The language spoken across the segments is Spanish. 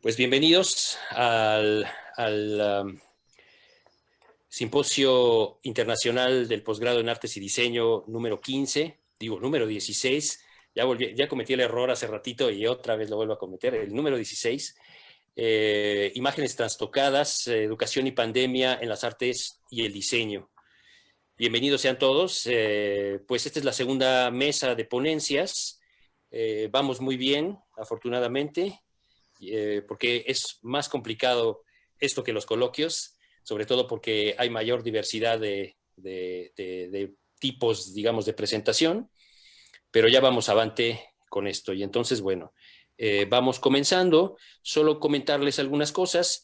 Pues bienvenidos al Simposio Internacional del Posgrado en Artes y Diseño número 15, digo número 16. Ya cometí el error hace ratito y otra vez lo vuelvo a cometer, el número 16. Imágenes trastocadas, educación y pandemia en las artes y el diseño. Bienvenidos sean todos. Pues esta es la segunda mesa de ponencias. Vamos muy bien, afortunadamente. Porque es más complicado esto que los coloquios, sobre todo porque hay mayor diversidad de tipos, digamos, de presentación, pero ya vamos avante con esto. Y entonces, bueno, vamos comenzando. Solo comentarles algunas cosas.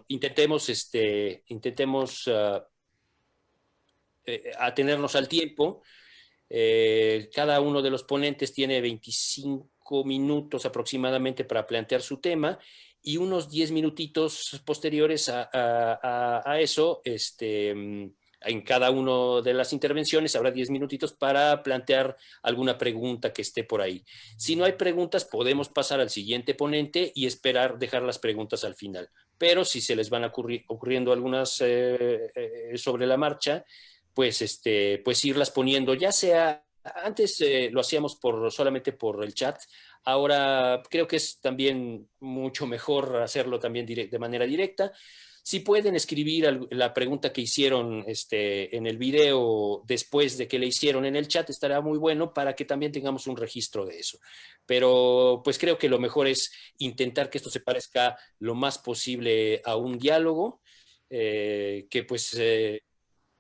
Intentemos atenernos al tiempo. Cada uno de los ponentes tiene 25 minutos aproximadamente para plantear su tema y unos 10 minutitos posteriores a eso, en cada una de las intervenciones habrá 10 minutitos para plantear alguna pregunta que esté por ahí. Si no hay preguntas, podemos pasar al siguiente ponente y esperar dejar las preguntas al final. Pero si se les van ocurriendo algunas sobre la marcha, pues irlas poniendo, ya sea, antes lo hacíamos solamente por el chat, ahora creo que es también mucho mejor hacerlo también de manera directa. Si pueden escribir la pregunta que hicieron en el video después de que le hicieron en el chat, estará muy bueno para que también tengamos un registro de eso. Pero pues creo que lo mejor es intentar que esto se parezca lo más posible a un diálogo, que pues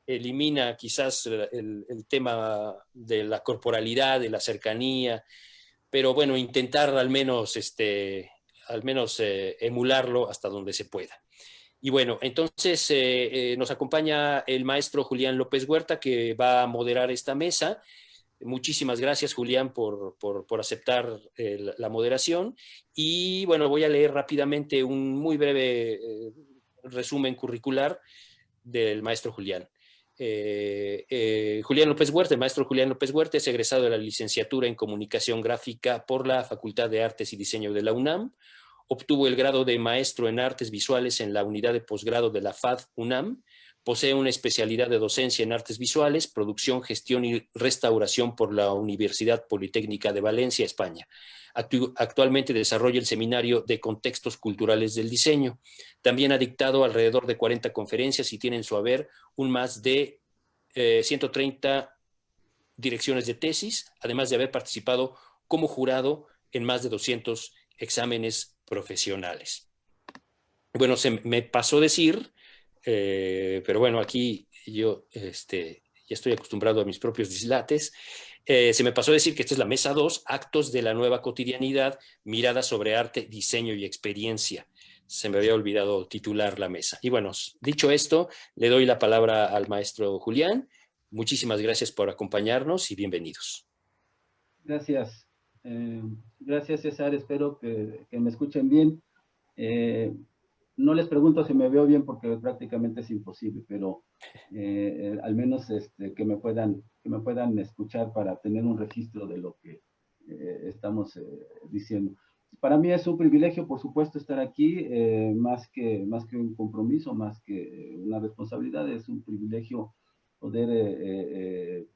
elimina quizás el tema de la corporalidad, de la cercanía, pero bueno, intentar al menos emularlo hasta donde se pueda. Y bueno, entonces nos acompaña el maestro Julián López Huerta, que va a moderar esta mesa. Muchísimas gracias, Julián, por aceptar la moderación. Y bueno, voy a leer rápidamente un muy breve resumen curricular del maestro Julián. Julián López Huerta, el maestro Julián López Huerta es egresado de la licenciatura en Comunicación Gráfica por la Facultad de Artes y Diseño de la UNAM. Obtuvo el grado de maestro en Artes Visuales en la unidad de posgrado de la FAD UNAM. Posee una especialidad de docencia en Artes Visuales, Producción, Gestión y Restauración por la Universidad Politécnica de Valencia, España. Actualmente desarrolla el seminario de Contextos Culturales del Diseño. También ha dictado alrededor de 40 conferencias y tiene en su haber un más de 130 direcciones de tesis, además de haber participado como jurado en más de 200 exámenes profesionales. Bueno, se me pasó decir, pero bueno, aquí yo ya estoy acostumbrado a mis propios dislates. Se me pasó decir que esta es la mesa 2, actos de la nueva cotidianidad, mirada sobre arte, diseño y experiencia. Se me había olvidado titular la mesa. Y bueno, dicho esto, le doy la palabra al maestro Julián. Muchísimas gracias por acompañarnos y bienvenidos. Gracias. Gracias, César. Espero que me escuchen bien. No les pregunto si me veo bien porque prácticamente es imposible, pero al menos que me puedan escuchar para tener un registro de lo que estamos diciendo. Para mí es un privilegio, por supuesto, estar aquí, más que un compromiso, más que una responsabilidad, es un privilegio poder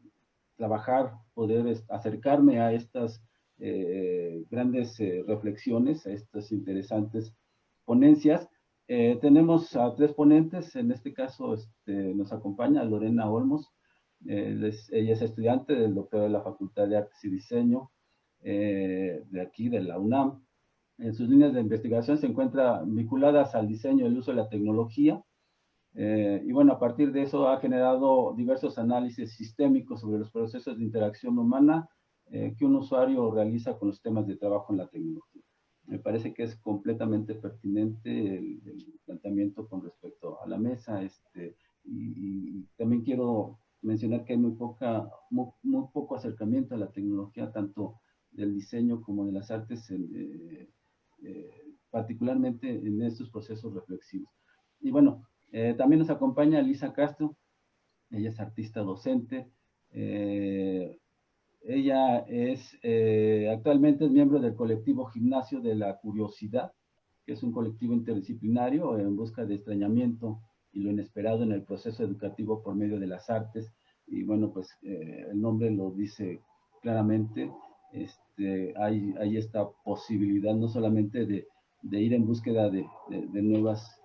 trabajar, poder acercarme a estas grandes reflexiones, a estas interesantes ponencias. Tenemos a 3 ponentes, en este caso nos acompaña Lorena Olmos, ella es estudiante del doctorado de la Facultad de Artes y Diseño de aquí, de la UNAM. En sus líneas de investigación se encuentran vinculadas al diseño y el uso de la tecnología, y bueno, a partir de eso ha generado diversos análisis sistémicos sobre los procesos de interacción humana que un usuario realiza con los temas de trabajo en la tecnología. Me parece que es completamente pertinente el planteamiento con respecto a la mesa. Y también quiero mencionar que hay muy poco acercamiento a la tecnología, tanto del diseño como de las artes, particularmente en estos procesos reflexivos. Y bueno, también nos acompaña Lisa Castro, ella es artista docente. Ella actualmente es miembro del colectivo Gimnasio de la Curiosidad, que es un colectivo interdisciplinario en busca de extrañamiento y lo inesperado en el proceso educativo por medio de las artes. Y bueno, pues el nombre lo dice claramente. Hay esta posibilidad no solamente de ir en búsqueda de nuevas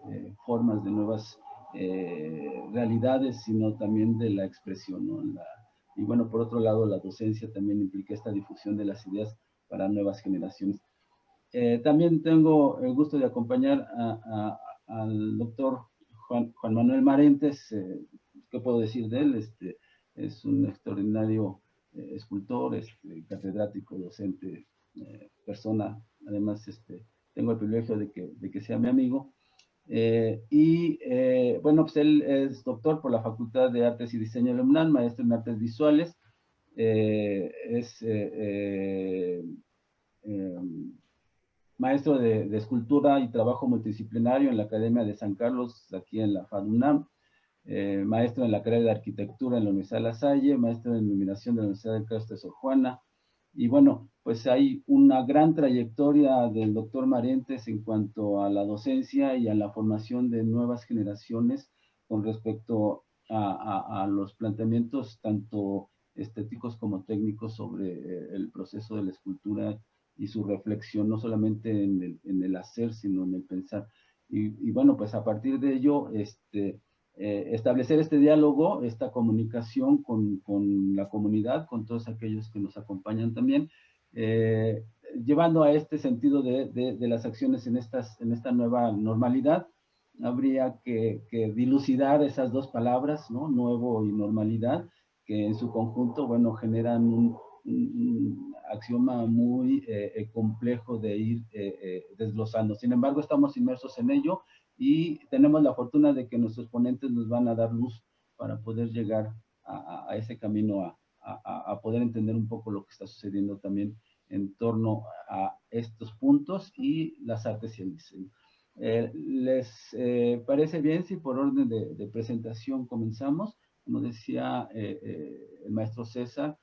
formas, de nuevas realidades, sino también de la expresión, ¿no? Y bueno, por otro lado, la docencia también implica esta difusión de las ideas para nuevas generaciones. También tengo el gusto de acompañar al doctor Juan Manuel Marentes. ¿Qué puedo decir de él? Es un extraordinario escultor, catedrático, docente, persona. Además, tengo el privilegio de que sea mi amigo. Bueno, pues él es doctor por la Facultad de Artes y Diseño de la UNAM, maestro en artes visuales. Maestro de escultura y trabajo multidisciplinario en la Academia de San Carlos, aquí en la FADUNAM. Maestro en la carrera de arquitectura en la Universidad de La Salle, maestro en iluminación de la Universidad del Claustro de Sor Juana. Y bueno, pues hay una gran trayectoria del doctor Marentes en cuanto a la docencia y a la formación de nuevas generaciones con respecto a los planteamientos tanto estéticos como técnicos sobre el proceso de la escultura y su reflexión, no solamente en el hacer, sino en el pensar. Y bueno, pues a partir de ello, establecer este diálogo, esta comunicación con la comunidad, con todos aquellos que nos acompañan también, llevando a este sentido de las acciones en esta nueva normalidad. Habría que dilucidar esas dos palabras, ¿no? Nuevo y normalidad, que en su conjunto, bueno, generan un axioma muy complejo de ir desglosando. Sin embargo, estamos inmersos en ello y tenemos la fortuna de que nuestros ponentes nos van a dar luz para poder llegar a ese camino, a poder entender un poco lo que está sucediendo también en torno a estos puntos y las artes y el diseño. ¿Les parece bien si por orden de presentación comenzamos? Como decía el maestro César,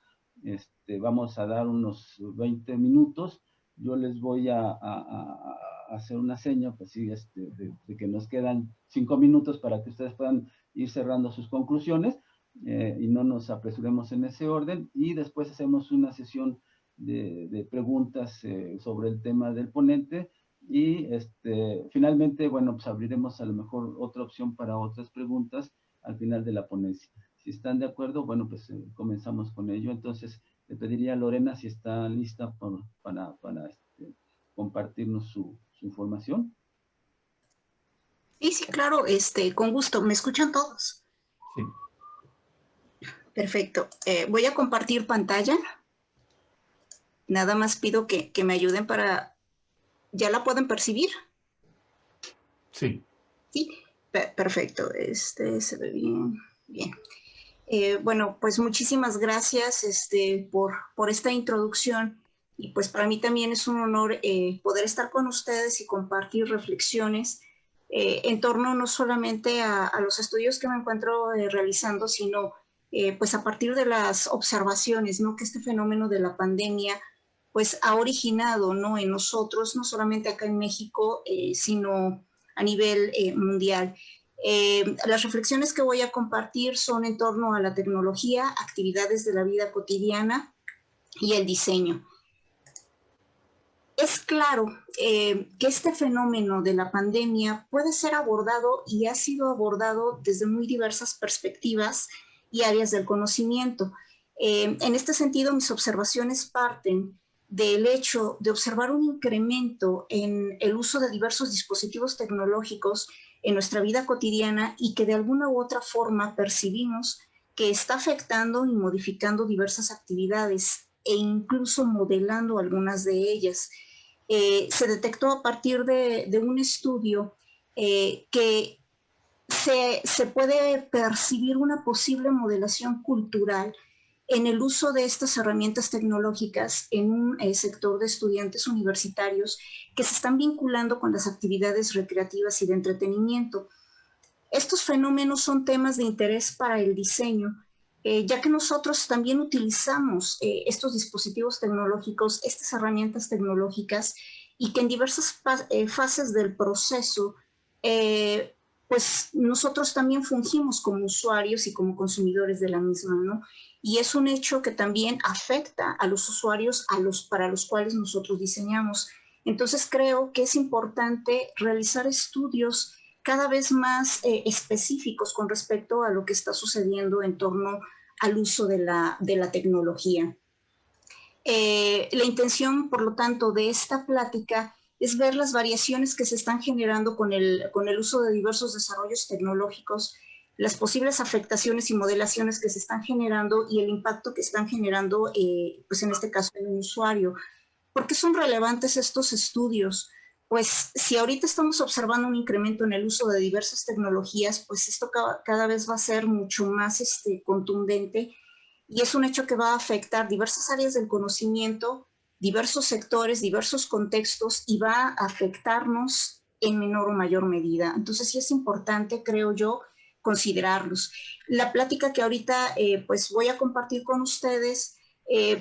vamos a dar unos 20 minutos. Yo les voy a hacer una seña, pues sí, de que nos quedan 5 minutos para que ustedes puedan ir cerrando sus conclusiones y no nos apresuremos en ese orden. Y después hacemos una sesión de preguntas sobre el tema del ponente. Y finalmente, bueno, pues abriremos a lo mejor otra opción para otras preguntas al final de la ponencia. Si están de acuerdo, bueno, pues comenzamos con ello. Entonces, le pediría a Lorena si está lista para compartirnos su información. Sí, sí, claro, con gusto. ¿Me escuchan todos? Sí. Perfecto. Voy a compartir pantalla. Nada más pido que me ayuden para... ¿Ya la pueden percibir? Sí. Sí, perfecto. Se ve bien. Bien. Bueno, pues muchísimas gracias por esta introducción. Y pues para mí también es un honor poder estar con ustedes y compartir reflexiones en torno no solamente a los estudios que me encuentro realizando, sino pues a partir de las observaciones, ¿no? Que este fenómeno de la pandemia pues ha originado, ¿no? En nosotros, no solamente acá en México, sino a nivel mundial. Las reflexiones que voy a compartir son en torno a la tecnología, actividades de la vida cotidiana y el diseño. Es claro que este fenómeno de la pandemia puede ser abordado y ha sido abordado desde muy diversas perspectivas y áreas del conocimiento. En este sentido, mis observaciones parten del hecho de observar un incremento en el uso de diversos dispositivos tecnológicos en nuestra vida cotidiana y que de alguna u otra forma percibimos que está afectando y modificando diversas actividades e incluso modelando algunas de ellas. Se detectó a partir de un estudio que se puede percibir una posible modelación cultural en el uso de estas herramientas tecnológicas en un sector de estudiantes universitarios que se están vinculando con las actividades recreativas y de entretenimiento. Estos fenómenos son temas de interés para el diseño, ya que nosotros también utilizamos estos dispositivos tecnológicos, estas herramientas tecnológicas, y que en diversas fases del proceso, pues nosotros también fungimos como usuarios y como consumidores de la misma, ¿no? Y es un hecho que también afecta a los usuarios para los cuales nosotros diseñamos. Entonces creo que es importante realizar estudios cada vez más específicos con respecto a lo que está sucediendo en torno al uso de la tecnología. La intención, por lo tanto, de esta plática es ver las variaciones que se están generando con el uso de diversos desarrollos tecnológicos, las posibles afectaciones y modelaciones que se están generando y el impacto que están generando, pues en este caso, en un usuario. ¿Por qué son relevantes estos estudios? Pues si ahorita estamos observando un incremento en el uso de diversas tecnologías, pues esto cada vez va a ser mucho más contundente, y es un hecho que va a afectar diversas áreas del conocimiento, diversos sectores, diversos contextos, y va a afectarnos en menor o mayor medida. Entonces sí es importante, creo yo, considerarlos. La plática que ahorita pues voy a compartir con ustedes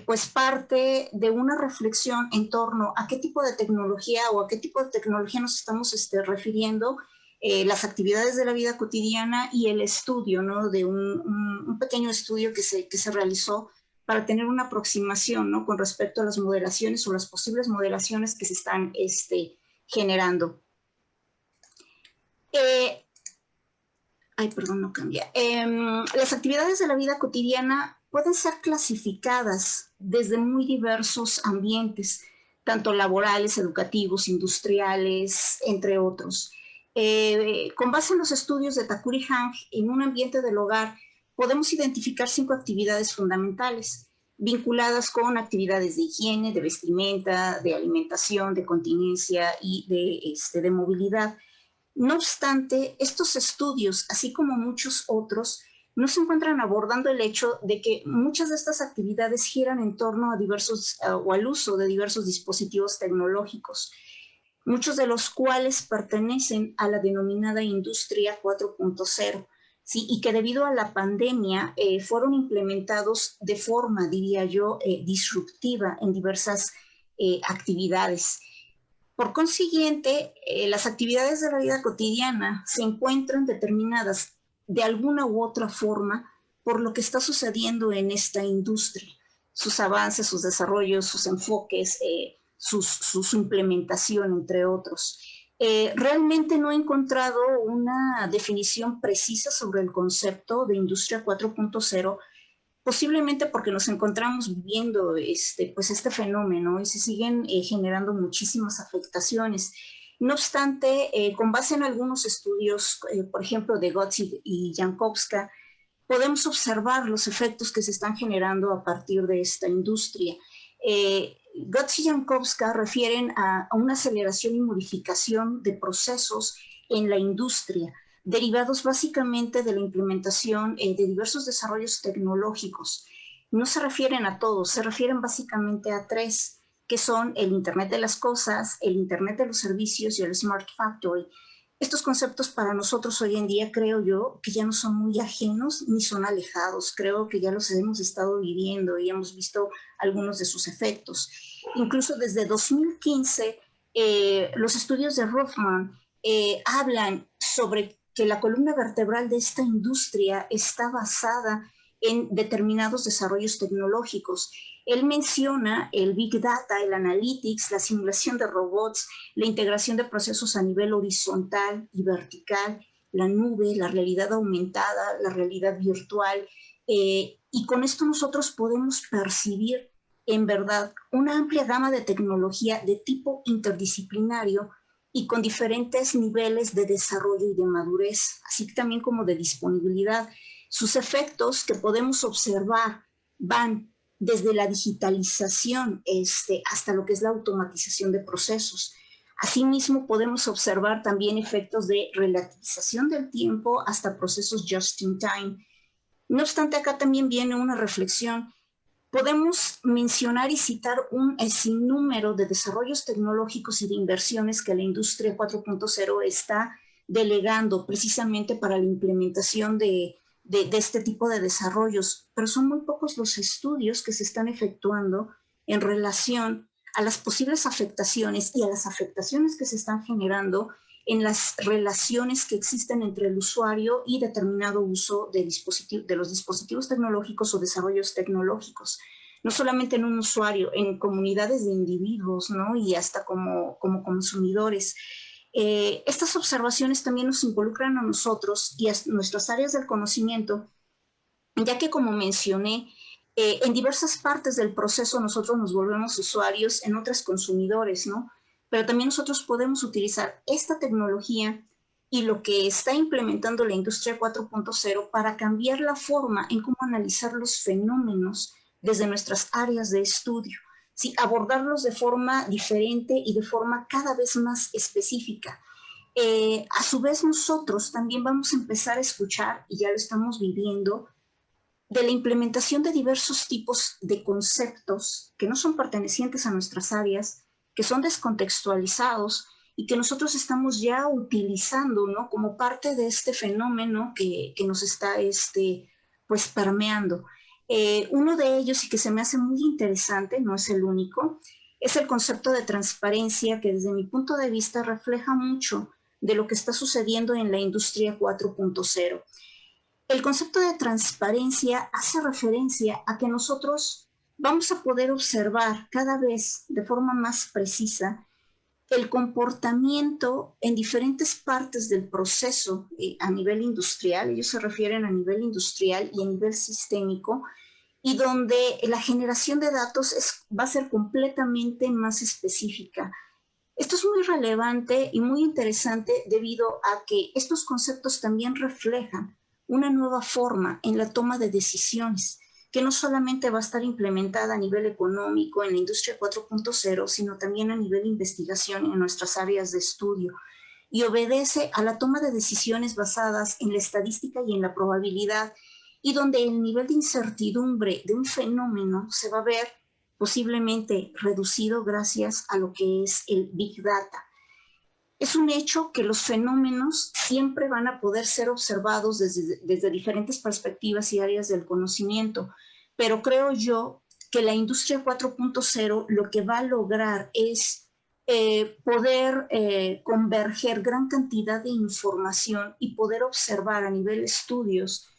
pues parte de una reflexión en torno a qué tipo de tecnología o a qué tipo de tecnología nos estamos refiriendo, las actividades de la vida cotidiana y el estudio, ¿no? De un pequeño estudio que se realizó para tener una aproximación, ¿no? Con respecto a las modelaciones o las posibles modelaciones que se están generando. Ay, perdón, no cambia. Las actividades de la vida cotidiana pueden ser clasificadas desde muy diversos ambientes, tanto laborales, educativos, industriales, entre otros. Con base en los estudios de Takuri Hang, en un ambiente del hogar, podemos identificar 5 actividades fundamentales, vinculadas con actividades de higiene, de vestimenta, de alimentación, de continencia y de movilidad. No obstante, estos estudios, así como muchos otros, no se encuentran abordando el hecho de que muchas de estas actividades giran en torno a o al uso de diversos dispositivos tecnológicos, muchos de los cuales pertenecen a la denominada Industria 4.0, ¿sí? Y que debido a la pandemia fueron implementados de forma, diría yo, disruptiva en diversas actividades. Por consiguiente, las actividades de la vida cotidiana se encuentran determinadas de alguna u otra forma por lo que está sucediendo en esta industria, sus avances, sus desarrollos, sus enfoques, su implementación, entre otros. Realmente no he encontrado una definición precisa sobre el concepto de Industria 4.0, posiblemente porque nos encontramos viviendo pues este fenómeno y se siguen generando muchísimas afectaciones. No obstante, con base en algunos estudios, por ejemplo, de Gotzi y Jankowska, podemos observar los efectos que se están generando a partir de esta industria. Gotzi y Jankowska refieren a una aceleración y modificación de procesos en la industria, derivados básicamente de la implementación de diversos desarrollos tecnológicos. No se refieren a todos, se refieren básicamente a 3, que son el Internet de las Cosas, el Internet de los Servicios y el Smart Factory. Estos conceptos para nosotros hoy en día, creo yo, que ya no son muy ajenos ni son alejados. Creo que ya los hemos estado viviendo y hemos visto algunos de sus efectos. Incluso desde 2015, los estudios de Rothman hablan sobre que la columna vertebral de esta industria está basada en determinados desarrollos tecnológicos. Él menciona el Big Data, el Analytics, la simulación de robots, la integración de procesos a nivel horizontal y vertical, la nube, la realidad aumentada, la realidad virtual. Y con esto nosotros podemos percibir, en verdad, una amplia gama de tecnología de tipo interdisciplinario y con diferentes niveles de desarrollo y de madurez, así también como de disponibilidad. Sus efectos que podemos observar van desde la digitalización hasta lo que es la automatización de procesos. Asimismo, podemos observar también efectos de relativización del tiempo hasta procesos just in time. No obstante, acá también viene una reflexión. Podemos mencionar y citar un sinnúmero de desarrollos tecnológicos y de inversiones que la industria 4.0 está delegando precisamente para la implementación de este tipo de desarrollos, pero son muy pocos los estudios que se están efectuando en relación a las posibles afectaciones y a las afectaciones que se están generando en las relaciones que existen entre el usuario y determinado uso de los dispositivos tecnológicos o desarrollos tecnológicos. No solamente en un usuario, en comunidades de individuos, ¿no? Y hasta como consumidores. Estas observaciones también nos involucran a nosotros y a nuestras áreas del conocimiento, ya que, como mencioné, en diversas partes del proceso nosotros nos volvemos usuarios, en otras consumidores, ¿no? Pero también nosotros podemos utilizar esta tecnología y lo que está implementando la industria 4.0 para cambiar la forma en cómo analizar los fenómenos desde nuestras áreas de estudio, ¿sí? Abordarlos de forma diferente y de forma cada vez más específica. A su vez, nosotros también vamos a empezar a escuchar, y ya lo estamos viviendo, de la implementación de diversos tipos de conceptos que no son pertenecientes a nuestras áreas, que son descontextualizados y que nosotros estamos ya utilizando, ¿no? Como parte de este fenómeno que nos está pues permeando. Uno de ellos, y que se me hace muy interesante, no es el único, es el concepto de transparencia, que desde mi punto de vista refleja mucho de lo que está sucediendo en la industria 4.0. El concepto de transparencia hace referencia a que nosotros vamos a poder observar cada vez de forma más precisa el comportamiento en diferentes partes del proceso a nivel industrial. Ellos se refieren a nivel industrial y a nivel sistémico, y donde la generación de datos va a ser completamente más específica. Esto es muy relevante y muy interesante debido a que estos conceptos también reflejan una nueva forma en la toma de decisiones, que no solamente va a estar implementada a nivel económico en la industria 4.0, sino también a nivel de investigación en nuestras áreas de estudio, y obedece a la toma de decisiones basadas en la estadística y en la probabilidad, y donde el nivel de incertidumbre de un fenómeno se va a ver posiblemente reducido gracias a lo que es el Big Data. Es un hecho que los fenómenos siempre van a poder ser observados desde diferentes perspectivas y áreas del conocimiento, pero creo yo que la industria 4.0 lo que va a lograr es poder converger gran cantidad de información y poder observar a nivel de estudios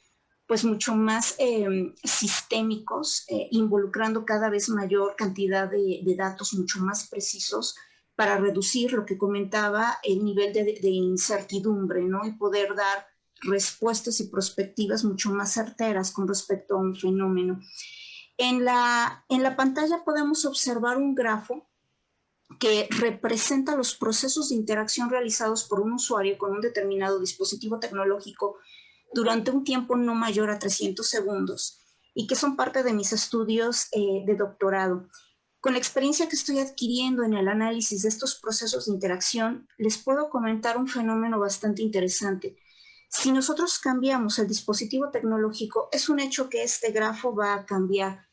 pues mucho más sistémicos, involucrando cada vez mayor cantidad de datos mucho más precisos para reducir lo que comentaba, el nivel de incertidumbre, ¿no? Y poder dar respuestas y perspectivas mucho más certeras con respecto a un fenómeno. En la pantalla podemos observar un grafo que representa los procesos de interacción realizados por un usuario con un determinado dispositivo tecnológico durante un tiempo no mayor a 300 segundos y que son parte de mis estudios de doctorado. Con la experiencia que estoy adquiriendo en el análisis de estos procesos de interacción, les puedo comentar un fenómeno bastante interesante. Si nosotros cambiamos el dispositivo tecnológico, es un hecho que este grafo va a cambiar.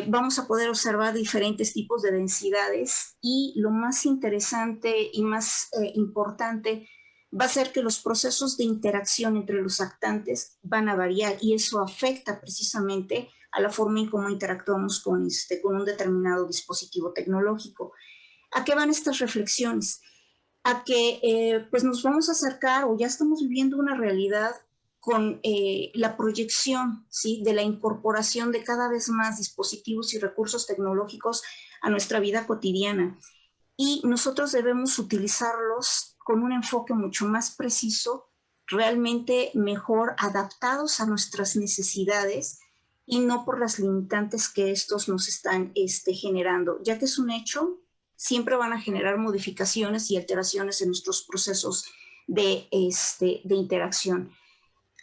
Vamos a poder observar diferentes tipos de densidades y lo más interesante y más importante va a ser que los procesos de interacción entre los actantes van a variar y eso afecta precisamente a la forma en cómo interactuamos con un determinado dispositivo tecnológico. ¿A qué van estas reflexiones? A que pues nos vamos a acercar o ya estamos viviendo una realidad con la proyección, ¿sí?, de la incorporación de cada vez más dispositivos y recursos tecnológicos a nuestra vida cotidiana. Y nosotros debemos utilizarlos con un enfoque mucho más preciso, realmente mejor adaptados a nuestras necesidades y no por las limitantes que estos nos están generando, ya que es un hecho, siempre van a generar modificaciones y alteraciones en nuestros procesos de interacción.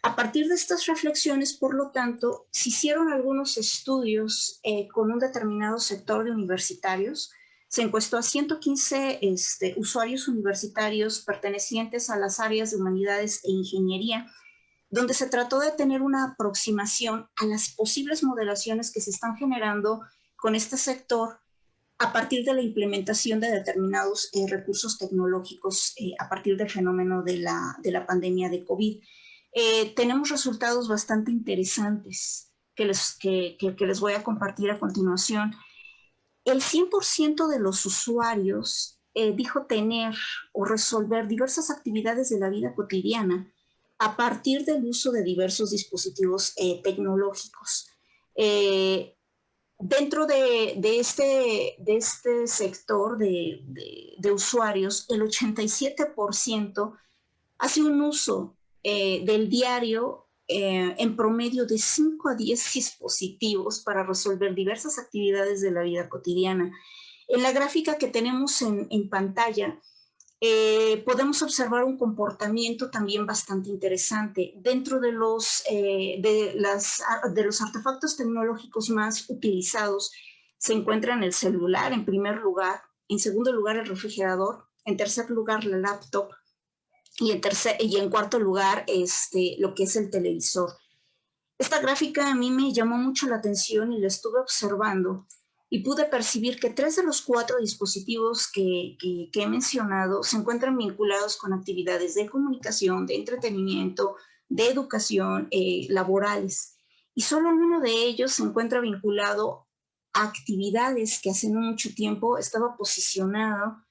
A partir de estas reflexiones, por lo tanto, se hicieron algunos estudios con un determinado sector de universitarios. Se encuestó a 115 usuarios universitarios pertenecientes a las áreas de humanidades e ingeniería, donde se trató de tener una aproximación a las posibles modelaciones que se están generando con este sector a partir de la implementación de determinados recursos tecnológicos a partir del fenómeno de la pandemia de COVID. Tenemos resultados bastante interesantes que les voy a compartir a continuación. el 100% de los usuarios dijo tener o resolver diversas actividades de la vida cotidiana a partir del uso de diversos dispositivos tecnológicos. Dentro de este sector de usuarios, el 87% hace un uso del diario en promedio de 5 a 10 dispositivos para resolver diversas actividades de la vida cotidiana. En la gráfica que tenemos en pantalla, podemos observar un comportamiento también bastante interesante. Dentro de los artefactos tecnológicos más utilizados se encuentran el celular en primer lugar, en segundo lugar el refrigerador, en tercer lugar la laptop y en cuarto lugar lo que es el televisor. Esta gráfica a mí me llamó mucho la atención y la estuve observando y pude percibir que 3 de los 4 dispositivos que he mencionado se encuentran vinculados con actividades de comunicación, de entretenimiento, de educación, laborales. Y solo uno de ellos se encuentra vinculado a actividades que hace no mucho tiempo estaba posicionado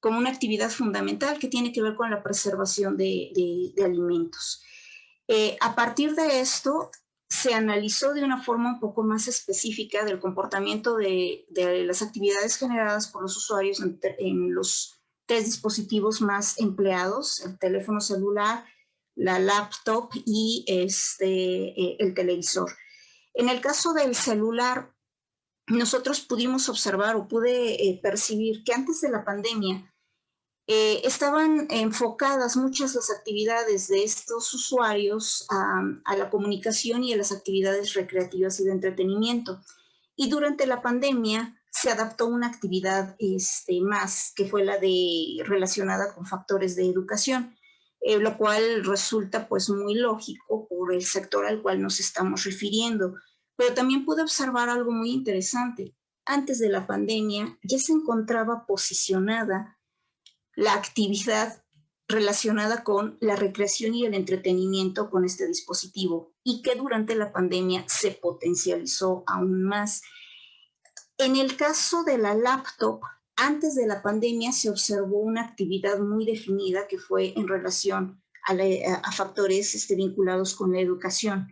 como una actividad fundamental que tiene que ver con la preservación de alimentos. A partir de esto, se analizó de una forma un poco más específica del comportamiento de las actividades generadas por los usuarios en los 3 dispositivos más empleados, el teléfono celular, la laptop y el televisor. En el caso del celular, nosotros pudimos observar o pude percibir que antes de la pandemia estaban enfocadas muchas las actividades de estos usuarios a la comunicación y a las actividades recreativas y de entretenimiento. Y durante la pandemia se adaptó una actividad más, que fue la relacionada con factores de educación, lo cual resulta pues muy lógico por el sector al cual nos estamos refiriendo. Pero también pude observar algo muy interesante. Antes de la pandemia ya se encontraba posicionada la actividad relacionada con la recreación y el entretenimiento con este dispositivo y que durante la pandemia se potencializó aún más. En el caso de la laptop, antes de la pandemia se observó una actividad muy definida que fue en relación a factores vinculados con la educación.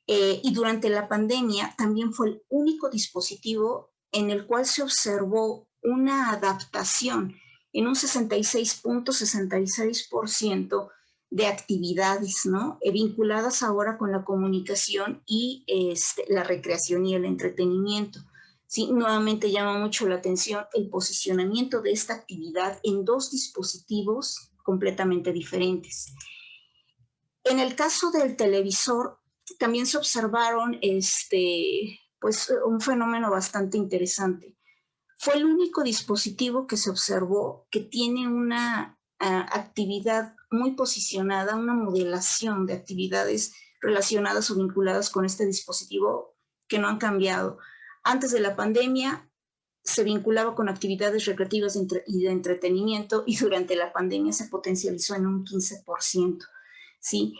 Y durante la pandemia también fue el único dispositivo en el cual se observó una adaptación en un 66.66% de actividades, ¿no? Vinculadas ahora con la comunicación y la recreación y el entretenimiento. Sí, nuevamente llama mucho la atención el posicionamiento de esta actividad en 2 dispositivos completamente diferentes. En el caso del televisor, también se observaron pues, un fenómeno bastante interesante. Fue el único dispositivo que se observó que tiene una actividad muy posicionada, una modelación de actividades relacionadas o vinculadas con este dispositivo que no han cambiado. Antes de la pandemia se vinculaba con actividades recreativas y de entretenimiento y durante la pandemia se potencializó en un 15%. ¿Sí?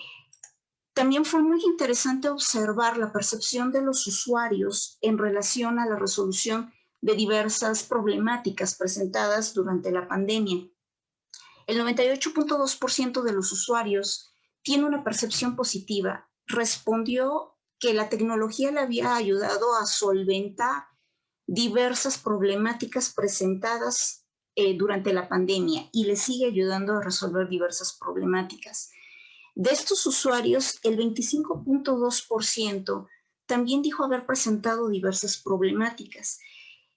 También fue muy interesante observar la percepción de los usuarios en relación a la resolución de diversas problemáticas presentadas durante la pandemia. El 98.2% de los usuarios tiene una percepción positiva. Respondió que la tecnología le había ayudado a solventar diversas problemáticas presentadas durante la pandemia y le sigue ayudando a resolver diversas problemáticas. De estos usuarios, el 25.2% también dijo haber presentado diversas problemáticas.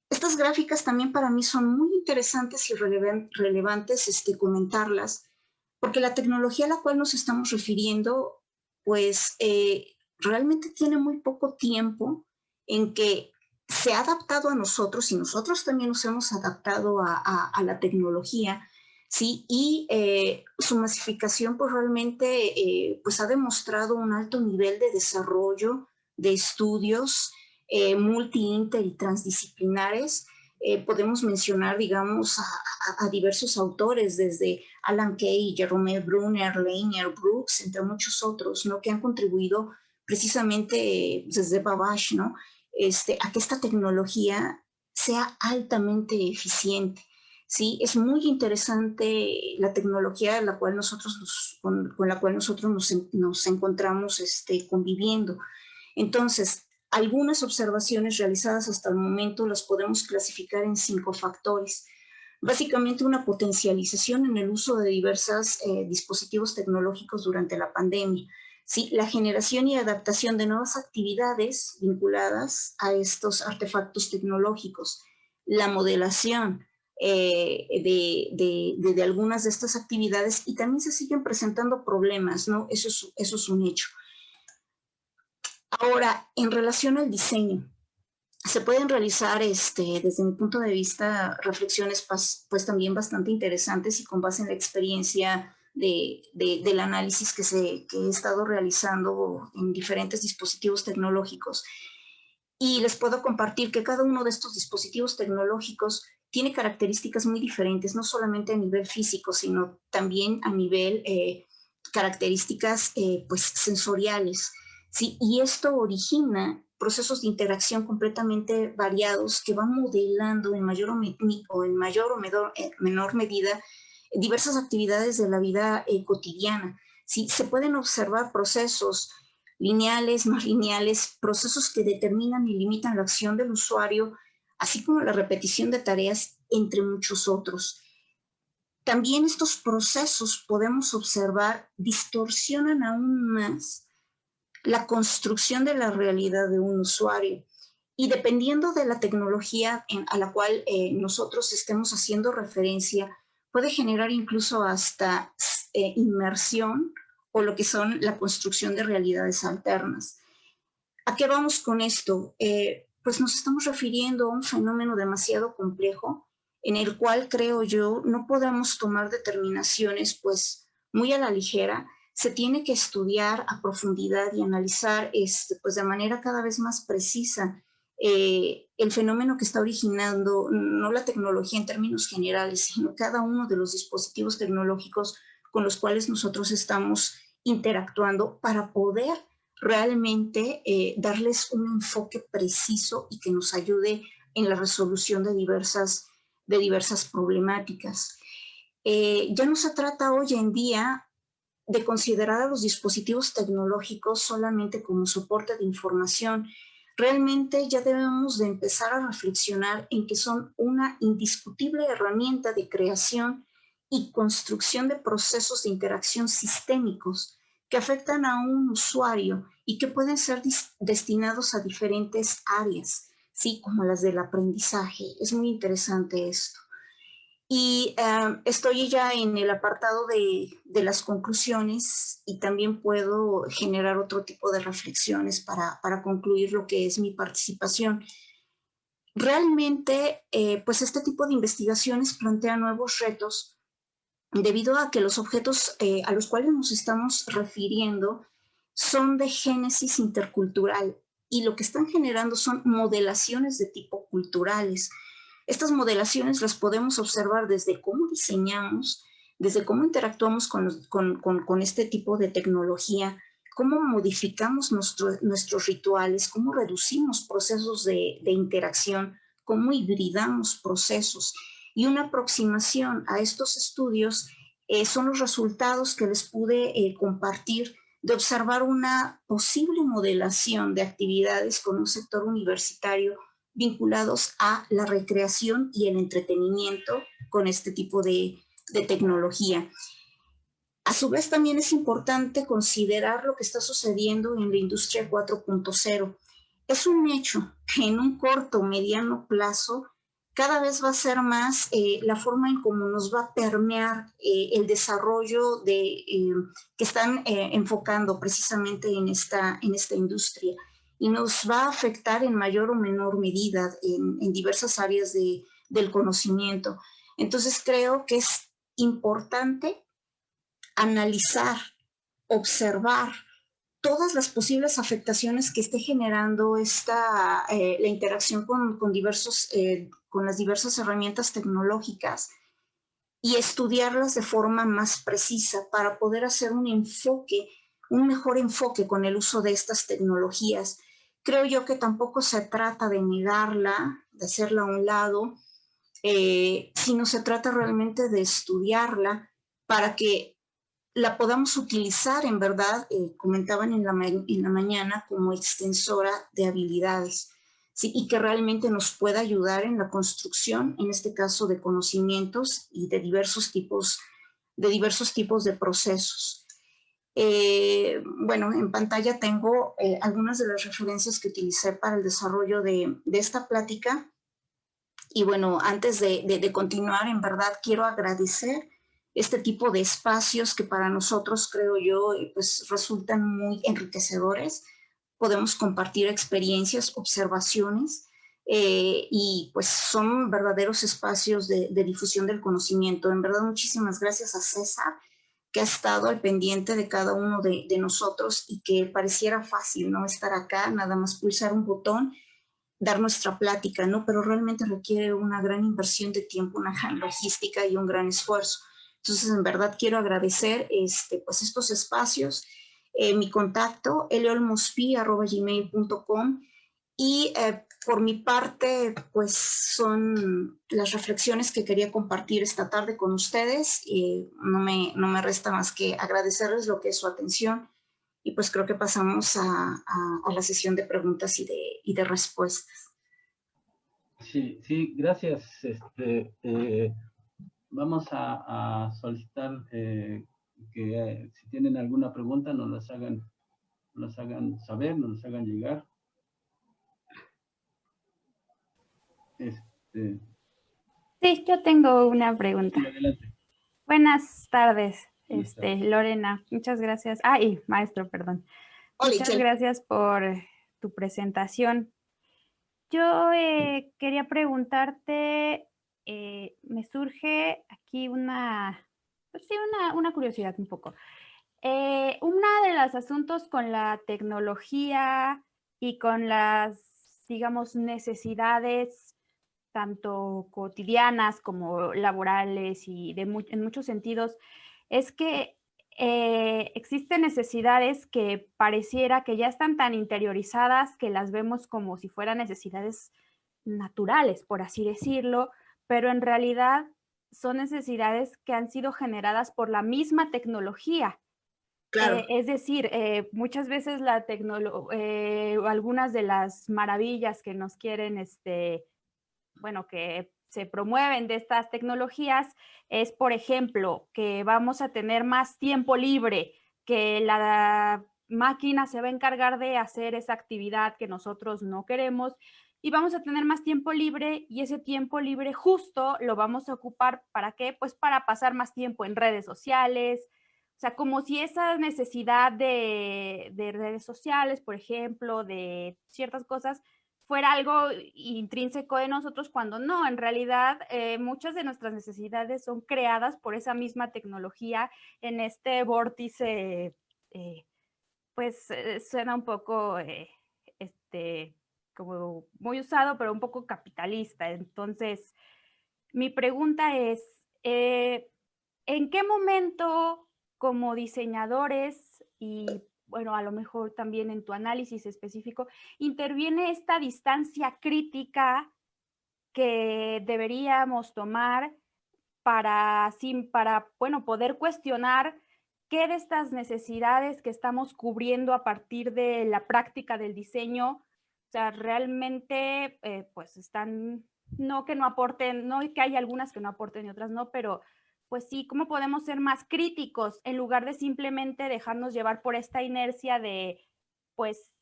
Estas gráficas también para mí son muy interesantes y relevantes comentarlas, porque la tecnología a la cual nos estamos refiriendo, pues realmente tiene muy poco tiempo en que se ha adaptado a nosotros y nosotros también nos hemos adaptado a la tecnología, ¿sí? Y su masificación pues realmente pues ha demostrado un alto nivel de desarrollo de estudios multi, inter y transdisciplinares. Podemos mencionar, digamos, a diversos autores, desde Alan Kay, Jerome Bruner, Lanier, Brooks, entre muchos otros, ¿no? Que han contribuido precisamente desde Babbage, ¿no? A que esta tecnología sea altamente eficiente. Sí, es muy interesante la tecnología la cual con la cual nosotros nos encontramos conviviendo. Entonces, algunas observaciones realizadas hasta el momento las podemos clasificar en 5 factores. Básicamente una potencialización en el uso de diversos dispositivos tecnológicos durante la pandemia. ¿Sí? La generación y adaptación de nuevas actividades vinculadas a estos artefactos tecnológicos. La modelación de algunas de estas actividades, y también se siguen presentando problemas, ¿no? Eso es un hecho. Ahora, en relación al diseño, se pueden realizar, desde mi punto de vista, reflexiones pues también bastante interesantes y con base en la experiencia del análisis que he estado realizando en diferentes dispositivos tecnológicos. Y les puedo compartir que cada uno de estos dispositivos tecnológicos tiene características muy diferentes, no solamente a nivel físico, sino también a nivel características pues sensoriales. ¿Sí? Y esto origina procesos de interacción completamente variados que van modelando en mayor o menor medida diversas actividades de la vida cotidiana. ¿Sí? Se pueden observar procesos lineales, no lineales, procesos que determinan y limitan la acción del usuario, así como la repetición de tareas, entre muchos otros. También estos procesos, podemos observar, distorsionan aún más la construcción de la realidad de un usuario. Y dependiendo de la tecnología a la cual nosotros estemos haciendo referencia, puede generar incluso hasta inmersión o lo que son la construcción de realidades alternas. ¿A qué vamos con esto? Pues nos estamos refiriendo a un fenómeno demasiado complejo en el cual, creo yo, no podemos tomar determinaciones pues muy a la ligera. Se tiene que estudiar a profundidad y analizar pues de manera cada vez más precisa el fenómeno que está originando, no la tecnología en términos generales, sino cada uno de los dispositivos tecnológicos con los cuales nosotros estamos interactuando para poder realmente darles un enfoque preciso y que nos ayude en la resolución de diversas problemáticas. Ya no se trata hoy en día de considerar a los dispositivos tecnológicos solamente como soporte de información. Realmente ya debemos de empezar a reflexionar en que son una indiscutible herramienta de creación y construcción de procesos de interacción sistémicos que afectan a un usuario y que pueden ser destinados a diferentes áreas, ¿sí? Como las del aprendizaje. Es muy interesante esto. Y estoy ya en el apartado de las conclusiones y también puedo generar otro tipo de reflexiones para concluir lo que es mi participación. Realmente, pues este tipo de investigaciones plantea nuevos retos debido a que los objetos a los cuales nos estamos refiriendo son de génesis intercultural y lo que están generando son modelaciones de tipo culturales. Estas modelaciones las podemos observar desde cómo diseñamos, desde cómo interactuamos con este tipo de tecnología, cómo modificamos nuestros rituales, cómo reducimos procesos de interacción, cómo hibridamos procesos. Y una aproximación a estos estudios son los resultados que les pude compartir de observar una posible modelación de actividades con un sector universitario vinculados a la recreación y el entretenimiento con este tipo de tecnología. A su vez, también es importante considerar lo que está sucediendo en la industria 4.0. Es un hecho que en un corto o mediano plazo cada vez va a ser más la forma en cómo nos va a permear el desarrollo que están enfocando precisamente en esta industria y nos va a afectar en mayor o menor medida en diversas áreas del conocimiento. Entonces creo que es importante analizar, observar todas las posibles afectaciones que esté generando la interacción con las diversas herramientas tecnológicas y estudiarlas de forma más precisa para poder hacer un mejor enfoque con el uso de estas tecnologías creo yo que tampoco se trata de negarla, de hacerla a un lado, sino se trata realmente de estudiarla para que la podamos utilizar, en verdad, comentaban en la mañana, como extensora de habilidades, ¿sí? Y que realmente nos pueda ayudar en la construcción, en este caso, de conocimientos y de diversos tipos de procesos. Bueno, en pantalla tengo algunas de las referencias que utilicé para el desarrollo de esta plática. Y bueno, antes de continuar, en verdad quiero agradecer este tipo de espacios que para nosotros, creo yo, pues resultan muy enriquecedores. Podemos compartir experiencias, observaciones, y pues son verdaderos espacios de difusión del conocimiento. En verdad, muchísimas gracias a César, que ha estado al pendiente de cada uno de nosotros y que pareciera fácil, ¿no? Estar acá, nada más pulsar un botón, dar nuestra plática, ¿no? Pero realmente requiere una gran inversión de tiempo, una gran logística y un gran esfuerzo. Entonces, en verdad quiero agradecer pues estos espacios, mi contacto, eleolmospi@gmail.com, y por mi parte, pues son las reflexiones que quería compartir esta tarde con ustedes. No me resta más que agradecerles lo que es su atención, y pues creo que pasamos a la sesión de preguntas y de respuestas. Sí, sí, gracias. Vamos a solicitar que si tienen alguna pregunta nos las hagan saber, nos las hagan llegar. Sí, yo tengo una pregunta. Sí, adelante. Buenas tardes, Buenas tardes. Lorena. Muchas gracias. Y maestro, perdón. Hola, Muchas gracias por tu presentación. Yo quería preguntarte, me surge aquí una curiosidad un poco. Uno de los asuntos con la tecnología y con las, digamos, necesidades tanto cotidianas como laborales y en muchos sentidos, es que existen necesidades que pareciera que ya están tan interiorizadas que las vemos como si fueran necesidades naturales, por así decirlo, pero en realidad son necesidades que han sido generadas por la misma tecnología. Claro. Es decir, muchas veces algunas de las maravillas que nos quieren, que se promueven de estas tecnologías es, por ejemplo, que vamos a tener más tiempo libre, que la máquina se va a encargar de hacer esa actividad que nosotros no queremos y vamos a tener más tiempo libre, y ese tiempo libre justo lo vamos a ocupar, ¿para qué? Pues para pasar más tiempo en redes sociales. O sea, como si esa necesidad de redes sociales, por ejemplo, de ciertas cosas, fuera algo intrínseco de nosotros, cuando no, en realidad muchas de nuestras necesidades son creadas por esa misma tecnología en este vórtice, pues suena un poco como muy usado, pero un poco capitalista. Entonces, mi pregunta es, ¿en qué momento como diseñadores y, bueno, a lo mejor también en tu análisis específico, interviene esta distancia crítica que deberíamos tomar para bueno, poder cuestionar qué de estas necesidades que estamos cubriendo a partir de la práctica del diseño, o sea, realmente pues están, no que no aporten, no que hay algunas que no aporten y otras no, pero pues sí, ¿cómo podemos ser más críticos en lugar de simplemente dejarnos llevar por esta inercia de, pues,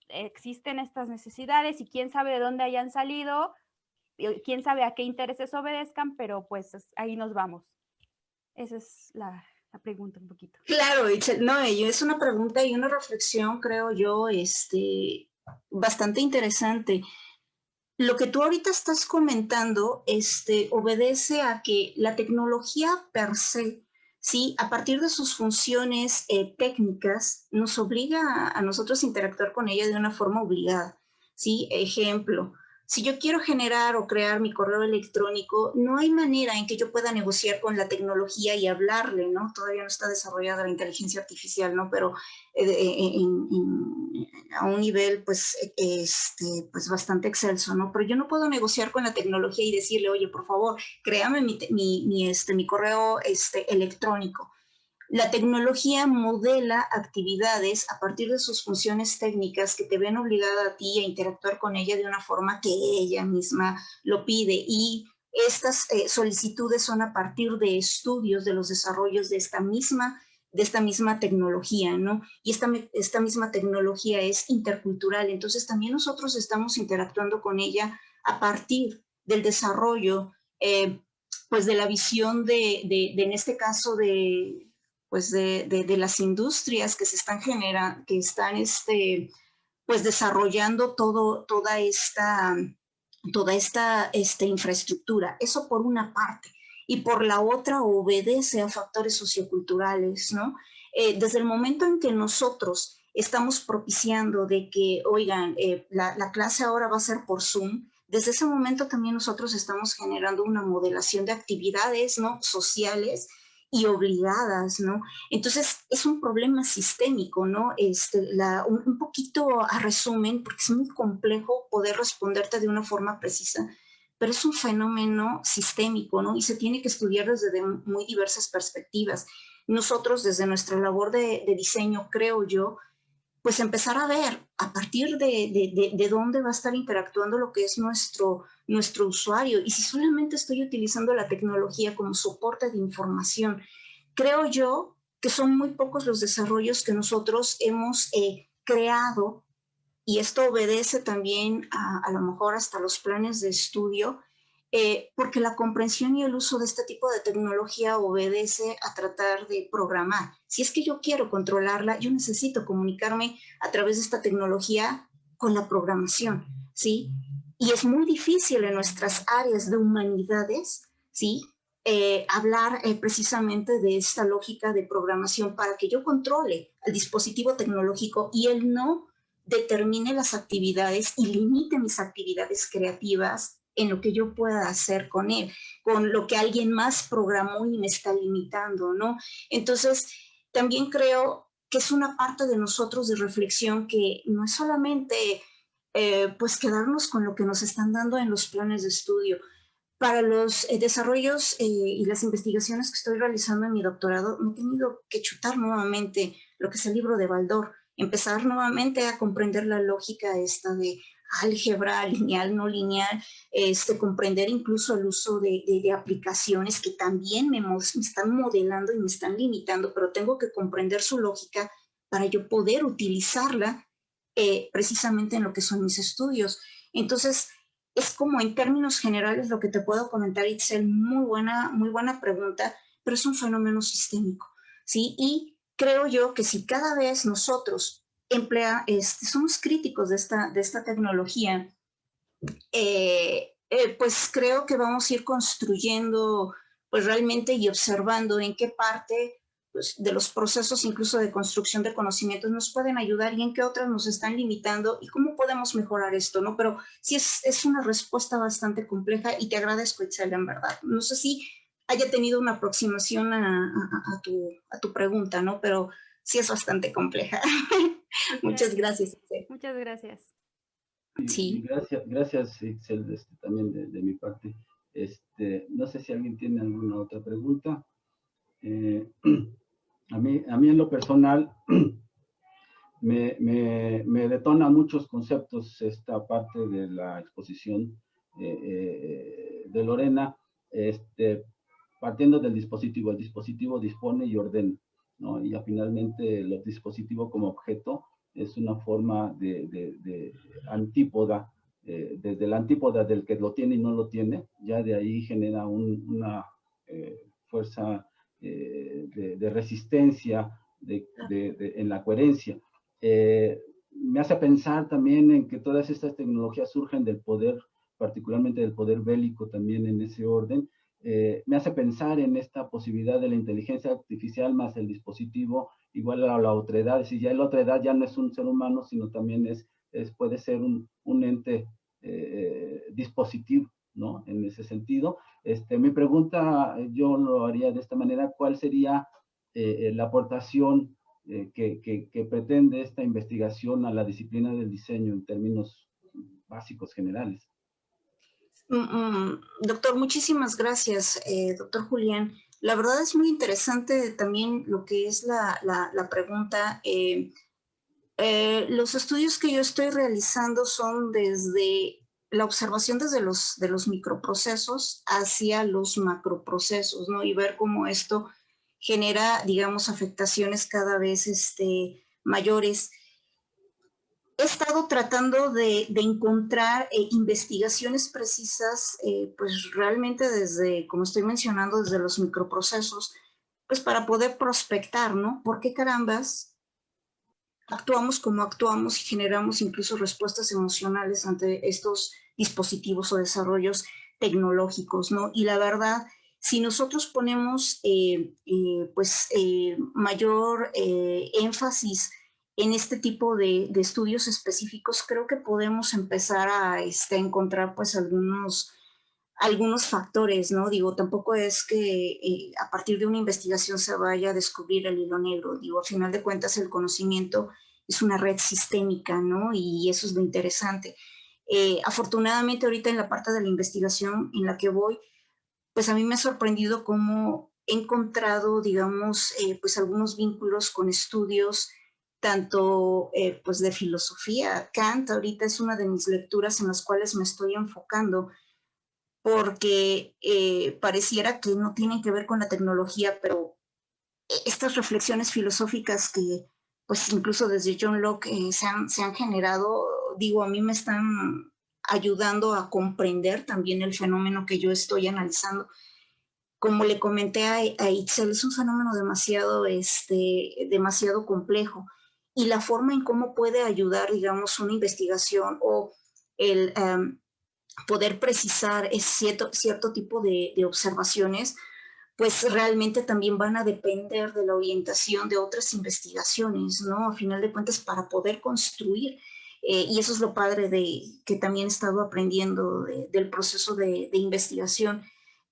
existen estas necesidades y quién sabe de dónde hayan salido, quién sabe a qué intereses obedezcan, pero pues ahí nos vamos? Esa es la pregunta un poquito. Claro, no, es una pregunta y una reflexión, creo yo, bastante interesante. Lo que tú ahorita estás comentando, obedece a que la tecnología per se, sí, a partir de sus funciones técnicas, nos obliga a nosotros a interactuar con ella de una forma obligada, sí. Ejemplo, si yo quiero generar o crear mi correo electrónico, no hay manera en que yo pueda negociar con la tecnología y hablarle, ¿no? Todavía no está desarrollada la inteligencia artificial, ¿no? Pero en a un nivel pues, pues bastante excelso, ¿no? Pero yo no puedo negociar con la tecnología y decirle, oye, por favor, créame mi correo electrónico. La tecnología modela actividades a partir de sus funciones técnicas que te ven obligada a ti a interactuar con ella de una forma que ella misma lo pide, y estas solicitudes son a partir de estudios de los desarrollos de esta misma tecnología, ¿no? Y esta misma tecnología es intercultural, entonces también nosotros estamos interactuando con ella a partir del desarrollo, pues de la visión en este caso pues de las industrias que se están generando, que están pues desarrollando toda esta infraestructura. Eso por una parte. Y por la otra obedece a factores socioculturales, ¿no? Desde el momento en que nosotros estamos propiciando de que, oigan, la clase ahora va a ser por Zoom, desde ese momento también nosotros estamos generando una modelación de actividades, ¿no?, sociales y obligadas, ¿no? Entonces, es un problema sistémico, ¿no? Un poquito a resumen, porque es muy complejo poder responderte de una forma precisa, pero es un fenómeno sistémico, ¿no? Y se tiene que estudiar desde muy diversas perspectivas. Nosotros, desde nuestra labor de diseño, creo yo, pues empezar a ver a partir de dónde va a estar interactuando lo que es nuestro usuario, y si solamente estoy utilizando la tecnología como soporte de información. Creo yo que son muy pocos los desarrollos que nosotros hemos creado, y esto obedece también a lo mejor hasta los planes de estudio, porque la comprensión y el uso de este tipo de tecnología obedece a tratar de programar. Si es que yo quiero controlarla, yo necesito comunicarme a través de esta tecnología con la programación, ¿sí? Y es muy difícil en nuestras áreas de humanidades, ¿sí?, hablar precisamente de esta lógica de programación para que yo controle el dispositivo tecnológico y él no determine las actividades y limite mis actividades creativas en lo que yo pueda hacer con él, con lo que alguien más programó y me está limitando, ¿no? Entonces, también creo que es una parte de nosotros de reflexión, que no es solamente pues quedarnos con lo que nos están dando en los planes de estudio. Para los desarrollos y las investigaciones que estoy realizando en mi doctorado, me he tenido que chutar nuevamente lo que es el libro de Baldor, empezar nuevamente a comprender la lógica esta de álgebra lineal, no lineal, comprender incluso el uso de aplicaciones que también me están modelando y me están limitando, pero tengo que comprender su lógica para yo poder utilizarla precisamente en lo que son mis estudios. Entonces, es como en términos generales lo que te puedo comentar, Itzel. Muy buena pregunta, pero es un fenómeno sistémico, ¿sí? Y creo yo que si cada vez nosotros somos críticos de esta tecnología, pues creo que vamos a ir construyendo pues realmente y observando en qué parte pues, de los procesos incluso de construcción de conocimientos nos pueden ayudar y en qué otras nos están limitando y cómo podemos mejorar esto, ¿no? Pero sí es una respuesta bastante compleja y te agradezco, Itzel, en verdad. No sé si haya tenido una aproximación a tu pregunta, ¿no? Pero sí es bastante compleja. Muchas gracias, Itzel. Muchas gracias. Sí. Gracias, Itzel, también de mi parte. No sé si alguien tiene alguna otra pregunta. A mí en lo personal me detona muchos conceptos esta parte de la exposición de Lorena, partiendo del dispositivo. El dispositivo dispone y ordena, ¿no? Y finalmente el dispositivo como objeto es una forma de antípoda, desde la antípoda del que lo tiene y no lo tiene, ya de ahí genera una fuerza de resistencia en la coherencia. Me hace pensar también en que todas estas tecnologías surgen del poder, particularmente del poder bélico también en ese orden. Me hace pensar en esta posibilidad de la inteligencia artificial más el dispositivo igual a la otredad. Es decir, ya la otredad ya no es un ser humano, sino también puede ser un ente dispositivo, ¿no? En ese sentido. Mi pregunta yo lo haría de esta manera: ¿cuál sería la aportación que pretende esta investigación a la disciplina del diseño en términos básicos generales. Doctor, muchísimas gracias, doctor Julián. La verdad es muy interesante también lo que es la pregunta. Los estudios que yo estoy realizando son desde la observación desde los microprocesos hacia los macroprocesos, ¿no? Y ver cómo esto genera, digamos, afectaciones cada vez mayores. He estado tratando de encontrar investigaciones precisas, pues realmente desde, como estoy mencionando, desde los microprocesos, pues para poder prospectar, ¿no? ¿Por qué carambas actuamos como actuamos y generamos incluso respuestas emocionales ante estos dispositivos o desarrollos tecnológicos, ¿no? Y la verdad, si nosotros ponemos mayor énfasis en este tipo de estudios específicos, creo que podemos empezar a encontrar pues algunos factores, ¿no? Digo, tampoco es que a partir de una investigación se vaya a descubrir el hilo negro. Digo, a final de cuentas el conocimiento es una red sistémica, ¿no? Y eso es lo interesante. Afortunadamente ahorita en la parte de la investigación en la que voy, pues a mí me ha sorprendido cómo he encontrado, digamos, pues algunos vínculos con estudios tanto pues de filosofía. Kant ahorita es una de mis lecturas en las cuales me estoy enfocando, porque pareciera que no tienen que ver con la tecnología, pero estas reflexiones filosóficas que pues incluso desde John Locke se han generado, digo, a mí me están ayudando a comprender también el fenómeno que yo estoy analizando. Como le comenté a Itzel, es un fenómeno demasiado complejo, y la forma en cómo puede ayudar, digamos, una investigación o el poder precisar cierto tipo de observaciones, pues realmente también van a depender de la orientación de otras investigaciones, ¿no? A final de cuentas, para poder construir, y eso es lo padre que también he estado aprendiendo del proceso de investigación.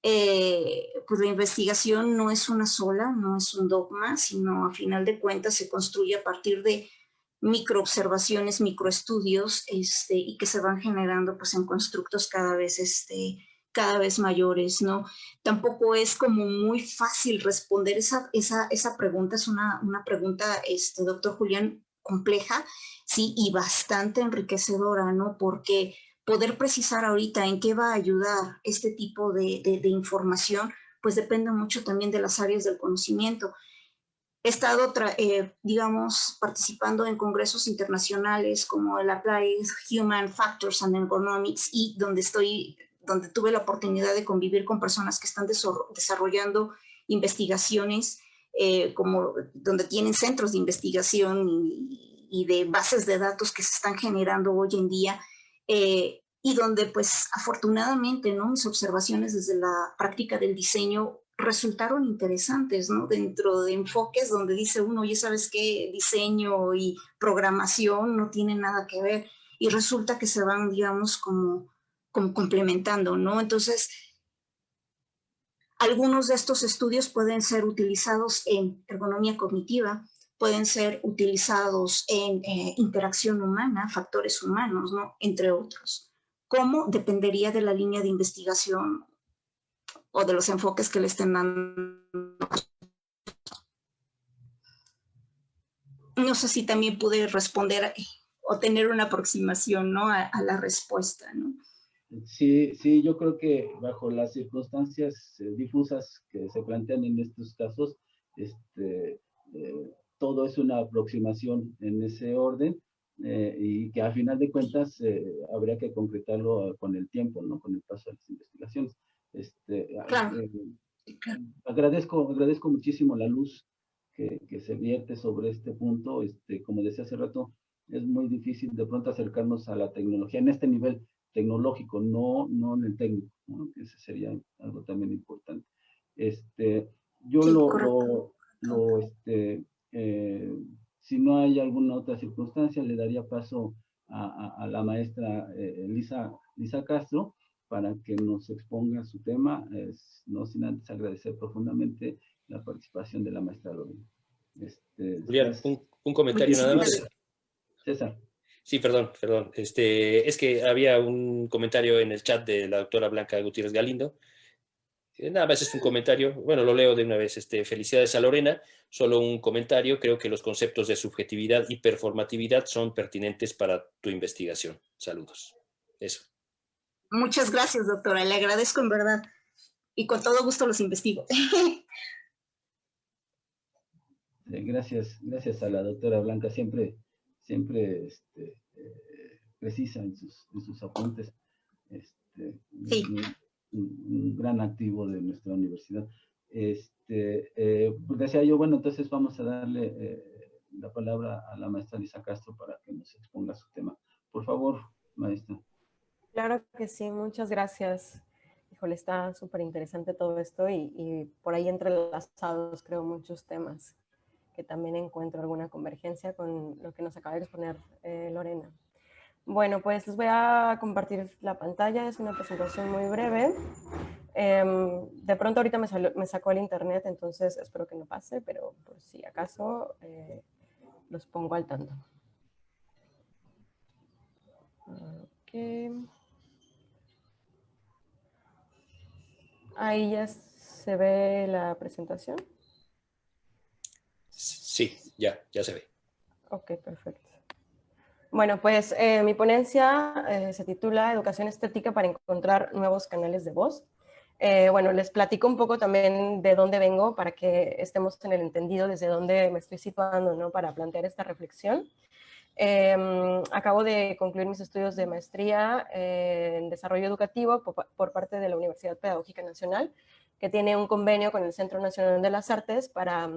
Pues la investigación no es una sola, no es un dogma, sino a final de cuentas se construye a partir de microobservaciones, microestudios, y que se van generando pues en constructos cada vez mayores, ¿no? Tampoco es como muy fácil responder esa pregunta, es una pregunta, doctor Julián, compleja, sí, y bastante enriquecedora, ¿no? Porque poder precisar ahorita en qué va a ayudar este tipo de información, pues depende mucho también de las áreas del conocimiento. He estado, digamos, participando en congresos internacionales como el Applied Human Factors and Ergonomics, y donde tuve la oportunidad de convivir con personas que están desarrollando investigaciones, donde tienen centros de investigación y de bases de datos que se están generando hoy en día, y donde pues afortunadamente, ¿no?, mis observaciones desde la práctica del diseño resultaron interesantes, ¿no? Dentro de enfoques donde dice uno, ya sabes qué, diseño y programación no tienen nada que ver, y resulta que se van, digamos, como complementando, ¿no? Entonces, algunos de estos estudios pueden ser utilizados en ergonomía cognitiva, pueden ser utilizados en interacción humana, factores humanos, ¿no?, entre otros. ¿Cómo? Dependería de la línea de investigación o de los enfoques que le estén dando. No sé si también pude responder o tener una aproximación, ¿no?, a la respuesta, ¿no? Sí, sí, yo creo que bajo las circunstancias difusas que se plantean en estos casos, todo es una aproximación en ese orden, y que a final de cuentas habría que concretarlo con el tiempo, ¿no?, con el paso de las investigaciones. Claro. Agradezco muchísimo la luz que se vierte sobre este punto. Como decía hace rato, es muy difícil de pronto acercarnos a la tecnología en este nivel tecnológico, no en el técnico, ¿no? Ese sería algo también importante. Yo Sí, si no hay alguna otra circunstancia, le daría paso a la maestra Lisa Castro para que nos exponga su tema, no sin antes agradecer profundamente la participación de la maestra Lorena. Julián, un comentario nada más. César. Sí, perdón. Es que había un comentario en el chat de la doctora Blanca Gutiérrez Galindo. Nada más es un comentario, bueno, lo leo de una vez. Felicidades a Lorena, solo un comentario. Creo que los conceptos de subjetividad y performatividad son pertinentes para tu investigación. Saludos. Eso. Muchas gracias, doctora, le agradezco en verdad. Y con todo gusto los investigo. Gracias a la doctora Blanca, siempre precisa en sus apuntes. Sí. Un gran activo de nuestra universidad. Decía yo, bueno, entonces vamos a darle la palabra a la maestra Lisa Castro para que nos exponga su tema. Por favor, maestra. Claro que sí, muchas gracias. Híjole, está súper interesante todo esto y por ahí entrelazados creo muchos temas que también encuentro alguna convergencia con lo que nos acaba de exponer Lorena. Bueno, pues les voy a compartir la pantalla, es una presentación muy breve. De pronto ahorita me sacó el internet, entonces espero que no pase, pero por si acaso los pongo al tanto. Okay. Ahí ya se ve la presentación. Sí, ya se ve. Ok, perfecto. Bueno, pues mi ponencia se titula Educación Estética para encontrar nuevos canales de voz. Bueno, les platico un poco también de dónde vengo para que estemos en el entendido desde dónde me estoy situando, ¿no? Para plantear esta reflexión. Acabo de concluir mis estudios de maestría en desarrollo educativo por parte de la Universidad Pedagógica Nacional, que tiene un convenio con el Centro Nacional de las Artes para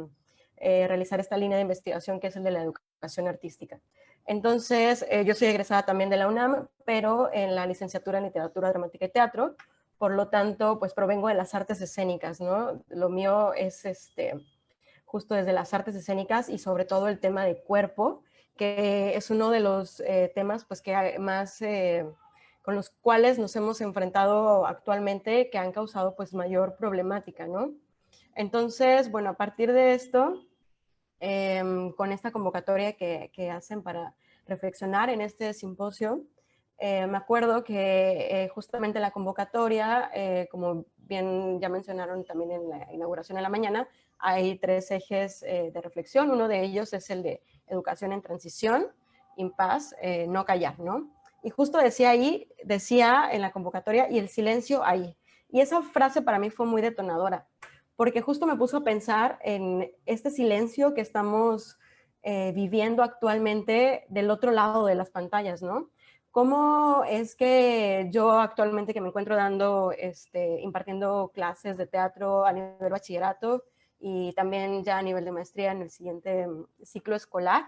realizar esta línea de investigación que es el de la educación artística. Entonces, yo soy egresada también de la UNAM, pero en la licenciatura en Literatura Dramática y Teatro, por lo tanto, pues provengo de las artes escénicas, ¿no? Lo mío es justo desde las artes escénicas y sobre todo el tema de cuerpo, que es uno de los temas pues, que más, con los cuales nos hemos enfrentado actualmente, que han causado pues, mayor problemática, ¿no? Entonces, bueno, a partir de esto, con esta convocatoria que hacen para reflexionar en este simposio, me acuerdo que justamente la convocatoria, como bien ya mencionaron también en la inauguración de la mañana, hay 3 ejes de reflexión. Uno de ellos es el de educación en transición, impas, no callar, ¿no? Y justo decía en la convocatoria, y el silencio ahí. Y esa frase para mí fue muy detonadora, porque justo me puso a pensar en este silencio que estamos viviendo actualmente del otro lado de las pantallas, ¿no? ¿Cómo es que yo actualmente que me encuentro impartiendo clases de teatro a nivel bachillerato y también ya a nivel de maestría en el siguiente ciclo escolar,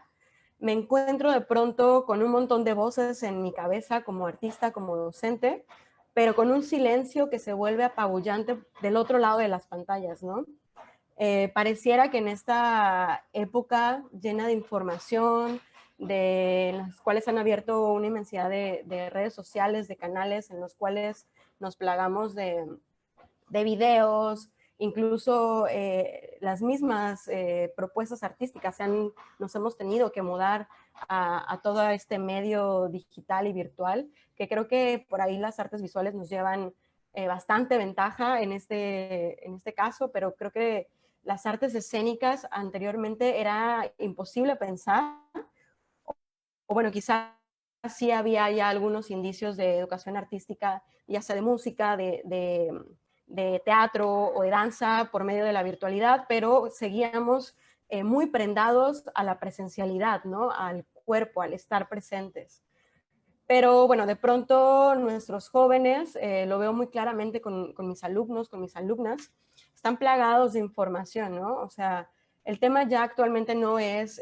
me encuentro de pronto con un montón de voces en mi cabeza como artista, como docente, pero con un silencio que se vuelve apabullante del otro lado de las pantallas, ¿no? Pareciera que en esta época llena de información, de las cuales han abierto una inmensidad de redes sociales, de canales en los cuales nos plagamos de videos, incluso las mismas propuestas artísticas nos hemos tenido que mudar a todo este medio digital y virtual, que creo que por ahí las artes visuales nos llevan bastante ventaja en este caso, pero creo que las artes escénicas anteriormente era imposible pensar, o bueno, quizás sí había ya algunos indicios de educación artística, ya sea de música, de teatro o de danza por medio de la virtualidad, pero seguíamos muy prendados a la presencialidad, ¿no? Al cuerpo, al estar presentes. Pero bueno, de pronto nuestros jóvenes, lo veo muy claramente con mis alumnos, con mis alumnas, están plagados de información, ¿no? O sea, el tema ya actualmente no es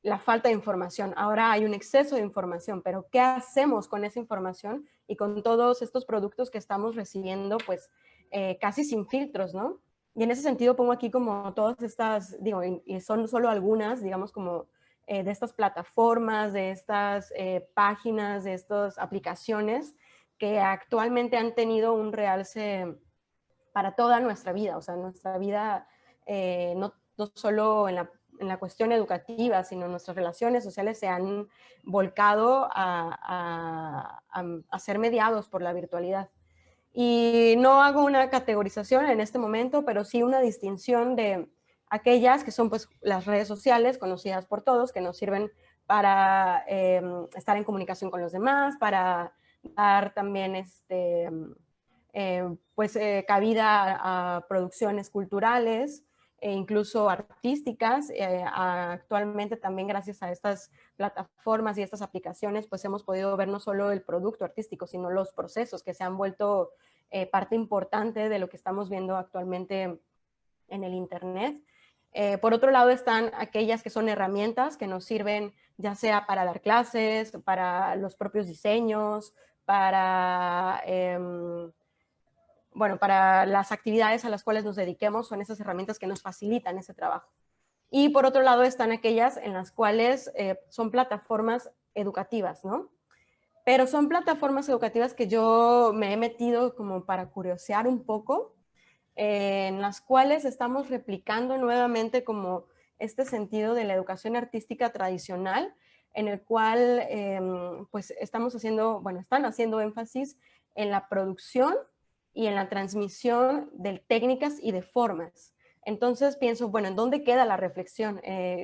la falta de información, ahora hay un exceso de información, pero ¿qué hacemos con esa información y con todos estos productos que estamos recibiendo, pues casi sin filtros, ¿no? Y en ese sentido pongo aquí como todas estas, digo, y son solo algunas, digamos como de estas plataformas, de estas páginas, de estas aplicaciones que actualmente han tenido un realce para toda nuestra vida, o sea, nuestra vida no no solo en la cuestión educativa, sino nuestras relaciones sociales se han volcado a ser mediados por la virtualidad. Y no hago una categorización en este momento, pero sí una distinción de aquellas que son pues las redes sociales conocidas por todos, que nos sirven para estar en comunicación con los demás, para dar también cabida a producciones culturales e incluso artísticas. Actualmente también gracias a estas plataformas y estas aplicaciones pues hemos podido ver no solo el producto artístico, sino los procesos que se han vuelto parte importante de lo que estamos viendo actualmente en el Internet. Por otro lado están aquellas que son herramientas que nos sirven ya sea para dar clases, para los propios diseños, para para las actividades a las cuales nos dediquemos, son esas herramientas que nos facilitan ese trabajo. Y por otro lado están aquellas en las cuales son plataformas educativas, ¿no? Pero son plataformas educativas que yo me he metido como para curiosear un poco, en las cuales estamos replicando nuevamente como este sentido de la educación artística tradicional, en el cual pues están haciendo énfasis en la producción y en la transmisión de técnicas y de formas. Entonces pienso, bueno, ¿en dónde queda la reflexión?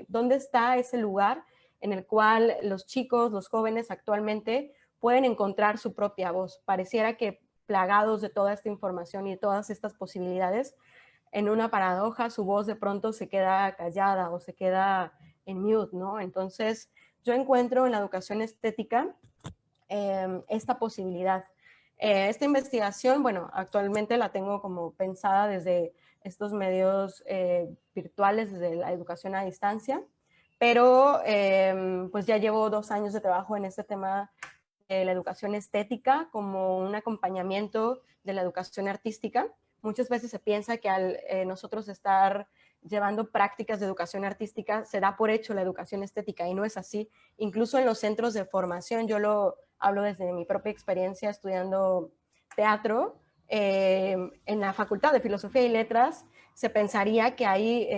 ¿Dónde está ese lugar en el cual los chicos, los jóvenes actualmente pueden encontrar su propia voz? Pareciera que plagados de toda esta información y de todas estas posibilidades, en una paradoja su voz de pronto se queda callada o se queda en mute, ¿no? Entonces yo encuentro en la educación estética esta posibilidad. Esta investigación, bueno, actualmente la tengo como pensada desde estos medios virtuales, desde la educación a distancia, pero pues ya llevo 2 años de trabajo en este tema de la educación estética como un acompañamiento de la educación artística. Muchas veces se piensa que al nosotros estar llevando prácticas de educación artística se da por hecho la educación estética y no es así. Incluso en los centros de formación, yo lo hablo desde mi propia experiencia estudiando teatro, en la Facultad de Filosofía y Letras se pensaría que hay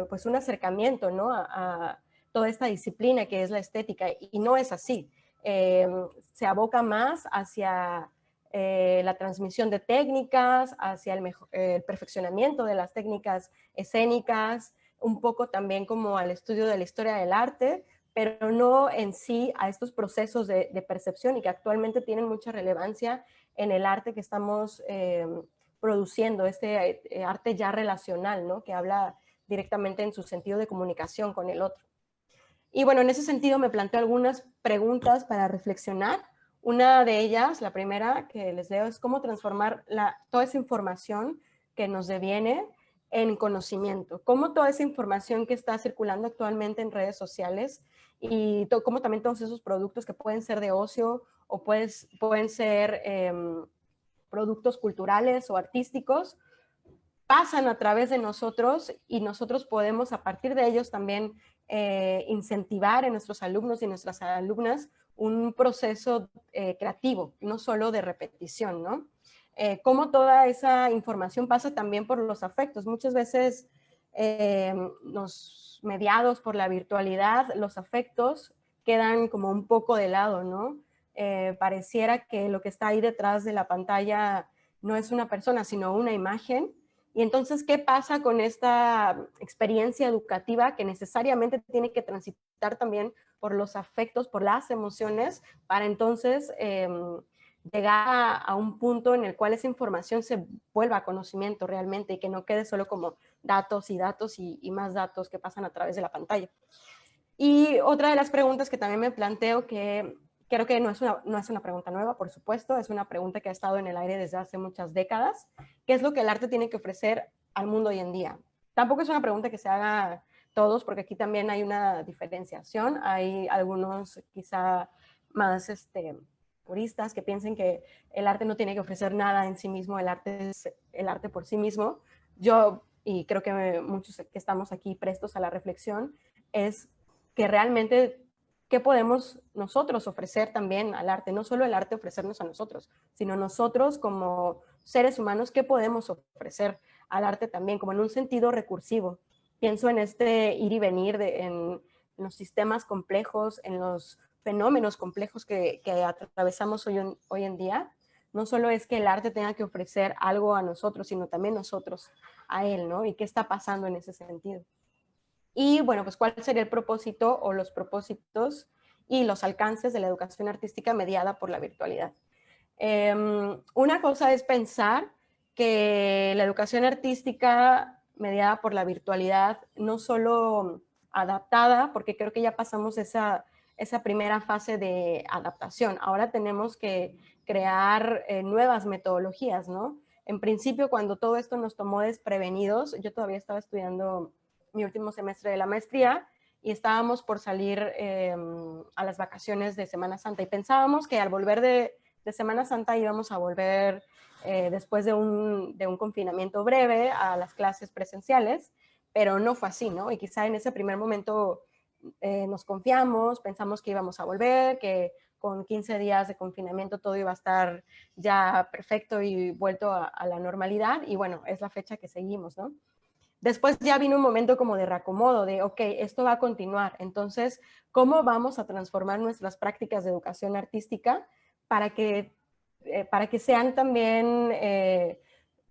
pues un acercamiento, ¿no? a toda esta disciplina que es la estética y no es así. Se aboca más hacia la transmisión de técnicas, hacia el perfeccionamiento de las técnicas escénicas, un poco también como al estudio de la historia del arte, pero no en sí a estos procesos de percepción y que actualmente tienen mucha relevancia en el arte que estamos produciendo, este arte ya relacional, ¿no? Que habla directamente en su sentido de comunicación con el otro. Y bueno, en ese sentido me planteo algunas preguntas para reflexionar. Una de ellas, la primera que les leo, es cómo transformar toda esa información que nos deviene en conocimiento. Cómo toda esa información que está circulando actualmente en redes sociales y cómo también todos esos productos que pueden ser de ocio o pueden ser productos culturales o artísticos, pasan a través de nosotros y nosotros podemos a partir de ellos también incentivar en nuestros alumnos y nuestras alumnas un proceso creativo, no solo de repetición, ¿no? Cómo toda esa información pasa también por los afectos. Muchas veces mediados por la virtualidad, los afectos quedan como un poco de lado, ¿no? Pareciera que lo que está ahí detrás de la pantalla no es una persona, sino una imagen. Y entonces, ¿qué pasa con esta experiencia educativa que necesariamente tiene que transitar también por los afectos, por las emociones, para entonces llegar a un punto en el cual esa información se vuelva conocimiento realmente y que no quede solo como datos y datos y más datos que pasan a través de la pantalla? Y otra de las preguntas que también me planteo, que creo que no es una pregunta nueva, por supuesto, es una pregunta que ha estado en el aire desde hace muchas décadas. ¿Qué es lo que el arte tiene que ofrecer al mundo hoy en día? Tampoco es una pregunta que se haga todos, porque aquí también hay una diferenciación. Hay algunos quizá más puristas que piensen que el arte no tiene que ofrecer nada en sí mismo, el arte es el arte por sí mismo. Yo, y creo que muchos que estamos aquí prestos a la reflexión, es que realmente ¿qué podemos nosotros ofrecer también al arte? No solo el arte ofrecernos a nosotros, sino nosotros como seres humanos, ¿qué podemos ofrecer al arte también? Como en un sentido recursivo. pienso en este ir y venir en los sistemas complejos, en los fenómenos complejos que atravesamos hoy en día. No solo es que el arte tenga que ofrecer algo a nosotros, sino también nosotros a él, ¿no? Y qué está pasando en ese sentido. Y bueno, pues cuál sería el propósito o los propósitos y los alcances de la educación artística mediada por la virtualidad. Una cosa es pensar que la educación artística mediada por la virtualidad, no solo adaptada, porque creo que ya pasamos esa primera fase de adaptación. Ahora tenemos que crear nuevas metodologías, ¿no? En principio, cuando todo esto nos tomó desprevenidos, yo todavía estaba estudiando mi último semestre de la maestría y estábamos por salir a las vacaciones de Semana Santa y pensábamos que al volver de Semana Santa íbamos a volver después de un confinamiento breve a las clases presenciales, pero no fue así, ¿no? Y quizá en ese primer momento nos confiamos, pensamos que íbamos a volver, que con 15 días de confinamiento todo iba a estar ya perfecto y vuelto a la normalidad, y bueno, es la fecha que seguimos, ¿no? Después ya vino un momento como de reacomodo, de, ok, esto va a continuar. Entonces, ¿cómo vamos a transformar nuestras prácticas de educación artística para que sean también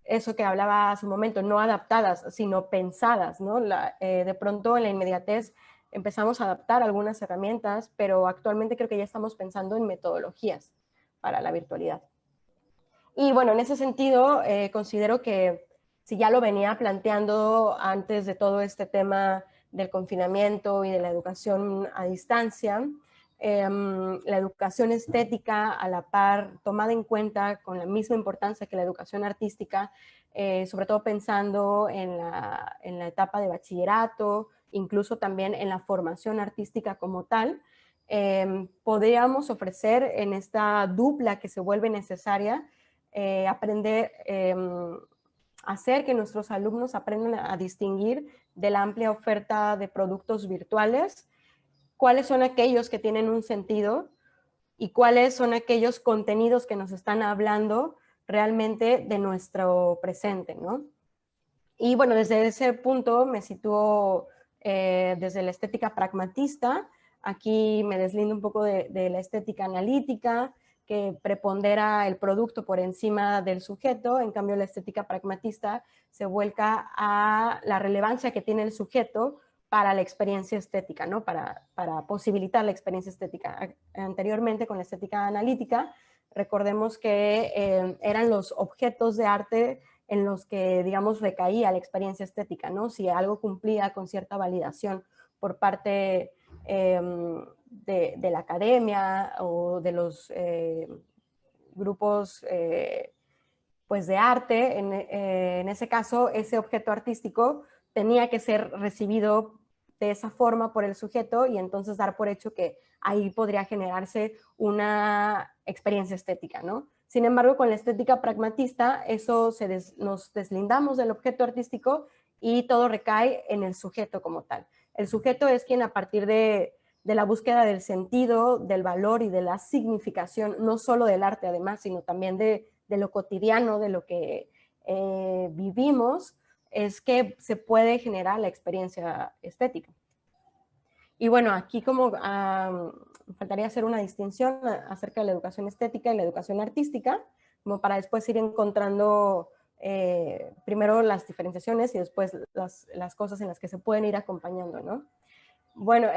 eso que hablaba hace un momento, no adaptadas, sino pensadas, ¿no? De pronto en la inmediatez empezamos a adaptar algunas herramientas, pero actualmente creo que ya estamos pensando en metodologías para la virtualidad. Y bueno, en ese sentido, considero que si ya lo venía planteando antes de todo este tema del confinamiento y de la educación a distancia, la educación estética a la par, tomada en cuenta con la misma importancia que la educación artística, sobre todo pensando en la etapa de bachillerato, incluso también en la formación artística como tal, podríamos ofrecer en esta dupla que se vuelve necesaria, aprender, hacer que nuestros alumnos aprendan a distinguir de la amplia oferta de productos virtuales, cuáles son aquellos que tienen un sentido y cuáles son aquellos contenidos que nos están hablando realmente de nuestro presente, ¿no? Y bueno, desde ese punto me sitúo desde la estética pragmatista. Aquí me deslindo un poco de la estética analítica, que prepondera el producto por encima del sujeto. En cambio, la estética pragmatista se vuelca a la relevancia que tiene el sujeto para la experiencia estética, ¿no? Para posibilitar la experiencia estética. Anteriormente, con la estética analítica, recordemos que eran los objetos de arte en los que, digamos, recaía la experiencia estética, ¿no? Si algo cumplía con cierta validación por parte de la academia o de los grupos pues de arte, en ese caso, ese objeto artístico tenía que ser recibido de esa forma por el sujeto y entonces dar por hecho que ahí podría generarse una experiencia estética, ¿no? Sin embargo, con la estética pragmatista, eso nos deslindamos del objeto artístico y todo recae en el sujeto como tal. El sujeto es quien, a partir de la búsqueda del sentido, del valor y de la significación, no solo del arte además, sino también de lo cotidiano, de lo que vivimos, es que se puede generar la experiencia estética. Y bueno, aquí como faltaría hacer una distinción acerca de la educación estética y la educación artística, como para después ir encontrando primero las diferenciaciones y después las cosas en las que se pueden ir acompañando, ¿no? Bueno,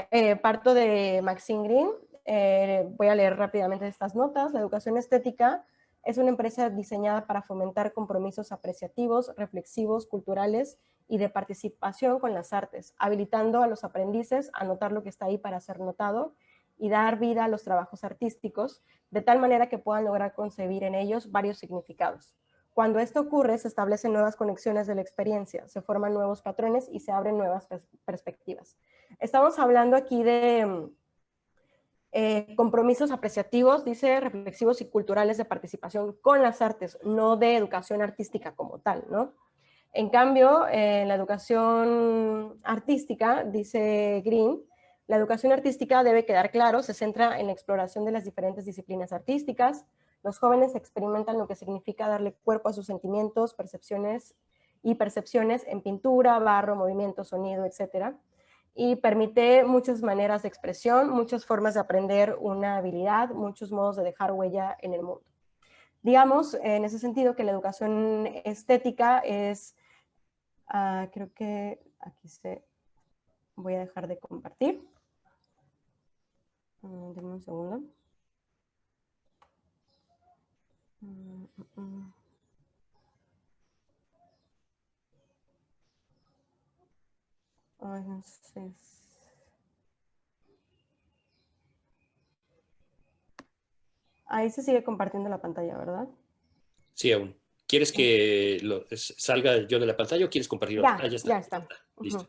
parto de Maxine Greene. Voy a leer rápidamente estas notas. La educación estética es una empresa diseñada para fomentar compromisos apreciativos, reflexivos, culturales y de participación con las artes, habilitando a los aprendices a notar lo que está ahí para ser notado y dar vida a los trabajos artísticos, de tal manera que puedan lograr concebir en ellos varios significados. Cuando esto ocurre, se establecen nuevas conexiones de la experiencia, se forman nuevos patrones y se abren nuevas perspectivas. Estamos hablando aquí de compromisos apreciativos, dice, reflexivos y culturales de participación con las artes, no de educación artística como tal, ¿no? En cambio, en la educación artística, dice Green, la educación artística debe quedar claro, se centra en la exploración de las diferentes disciplinas artísticas. Los jóvenes experimentan lo que significa darle cuerpo a sus sentimientos, percepciones y percepciones en pintura, barro, movimiento, sonido, etc. Y permite muchas maneras de expresión, muchas formas de aprender una habilidad, muchos modos de dejar huella en el mundo. Digamos, en ese sentido, que la educación estética es, creo que aquí voy a dejar de compartir. Denme un segundo. Ay, no sé. Ahí se sigue compartiendo la pantalla, ¿verdad? Sí, aún. ¿Quieres que salga yo de la pantalla o quieres compartirlo? Ya, Ya está. ya está. Listo.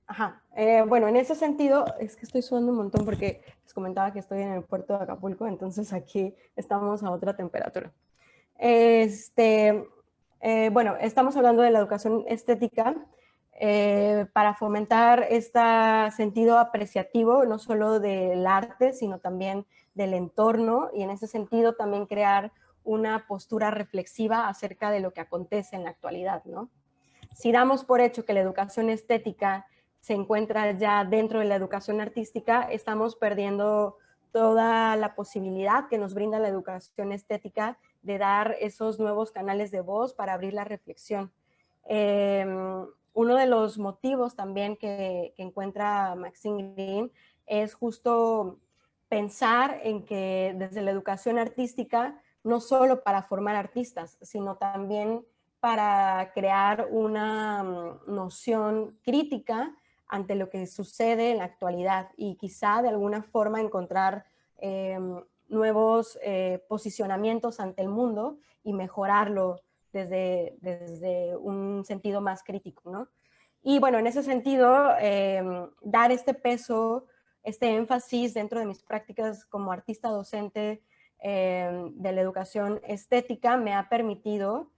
Ajá. Bueno, en ese sentido, es que estoy sudando un montón porque les comentaba que estoy en el puerto de Acapulco, entonces aquí estamos a otra temperatura. Bueno, estamos hablando de la educación estética para fomentar este sentido apreciativo, no solo del arte, sino también del entorno, y en ese sentido también crear una postura reflexiva acerca de lo que acontece en la actualidad, ¿no? Si damos por hecho que la educación estética se encuentra ya dentro de la educación artística, estamos perdiendo toda la posibilidad que nos brinda la educación estética de dar esos nuevos canales de voz para abrir la reflexión. Uno de los motivos también que encuentra Maxine Greene es justo pensar en que desde la educación artística, no solo para formar artistas, sino también para crear una noción crítica ante lo que sucede en la actualidad y quizá de alguna forma encontrar nuevos posicionamientos ante el mundo y mejorarlo desde un sentido más crítico, ¿no? Y bueno, en ese sentido, dar este peso, este énfasis dentro de mis prácticas como artista docente de la educación estética me ha permitido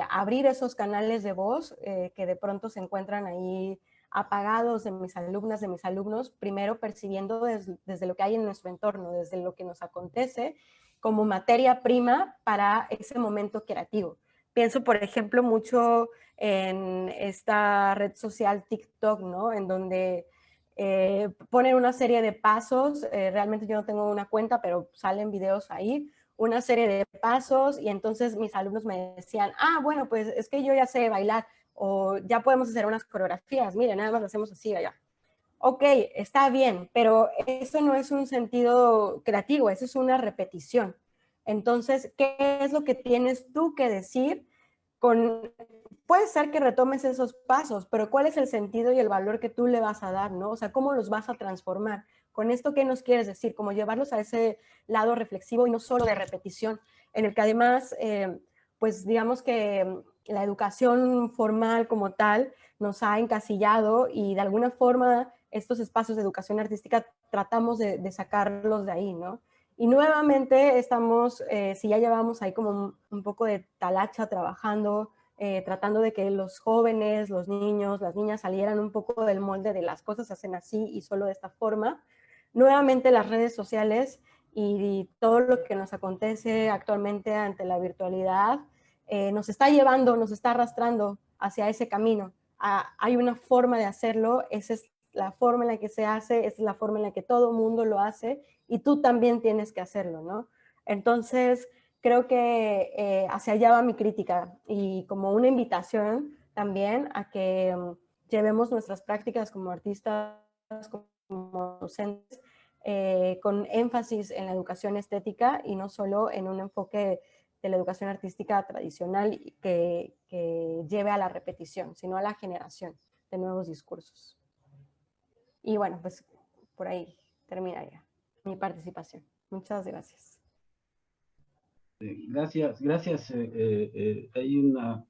abrir esos canales de voz que de pronto se encuentran ahí apagados de mis alumnas, de mis alumnos, primero percibiendo desde lo que hay en nuestro entorno, desde lo que nos acontece, como materia prima para ese momento creativo. Pienso, por ejemplo, mucho en esta red social TikTok, ¿no? En donde ponen una serie de pasos, realmente yo no tengo una cuenta, pero salen videos ahí, una serie de pasos, y entonces mis alumnos me decían, bueno, pues es que yo ya sé bailar, o ya podemos hacer unas coreografías, miren, nada más lo hacemos así, allá. Ok, está bien, pero eso no es un sentido creativo, eso es una repetición. Entonces, ¿qué es lo que tienes tú que decir? Puede ser que retomes esos pasos, pero ¿cuál es el sentido y el valor que tú le vas a dar, ¿no? O sea, ¿cómo los vas a transformar? Con esto, ¿qué nos quieres decir? Como llevarlos a ese lado reflexivo y no solo de repetición, en el que además, pues digamos que la educación formal como tal nos ha encasillado y de alguna forma estos espacios de educación artística tratamos de sacarlos de ahí, ¿no? Y nuevamente estamos, si ya llevamos ahí como un poco de talacha trabajando, tratando de que los jóvenes, los niños, las niñas salieran un poco del molde de las cosas se hacen así y solo de esta forma. Nuevamente las redes sociales y todo lo que nos acontece actualmente ante la virtualidad nos está llevando, nos está arrastrando hacia ese camino. Hay una forma de hacerlo, esa es la forma en la que se hace, es la forma en la que todo mundo lo hace y tú también tienes que hacerlo, ¿no? Entonces, creo que hacia allá va mi crítica y como una invitación también a que llevemos nuestras prácticas como artistas, como docentes, con énfasis en la educación estética y no solo en un enfoque de la educación artística tradicional que lleve a la repetición, sino a la generación de nuevos discursos. Y bueno, pues por ahí terminaría mi participación. Muchas gracias. Gracias. Hay una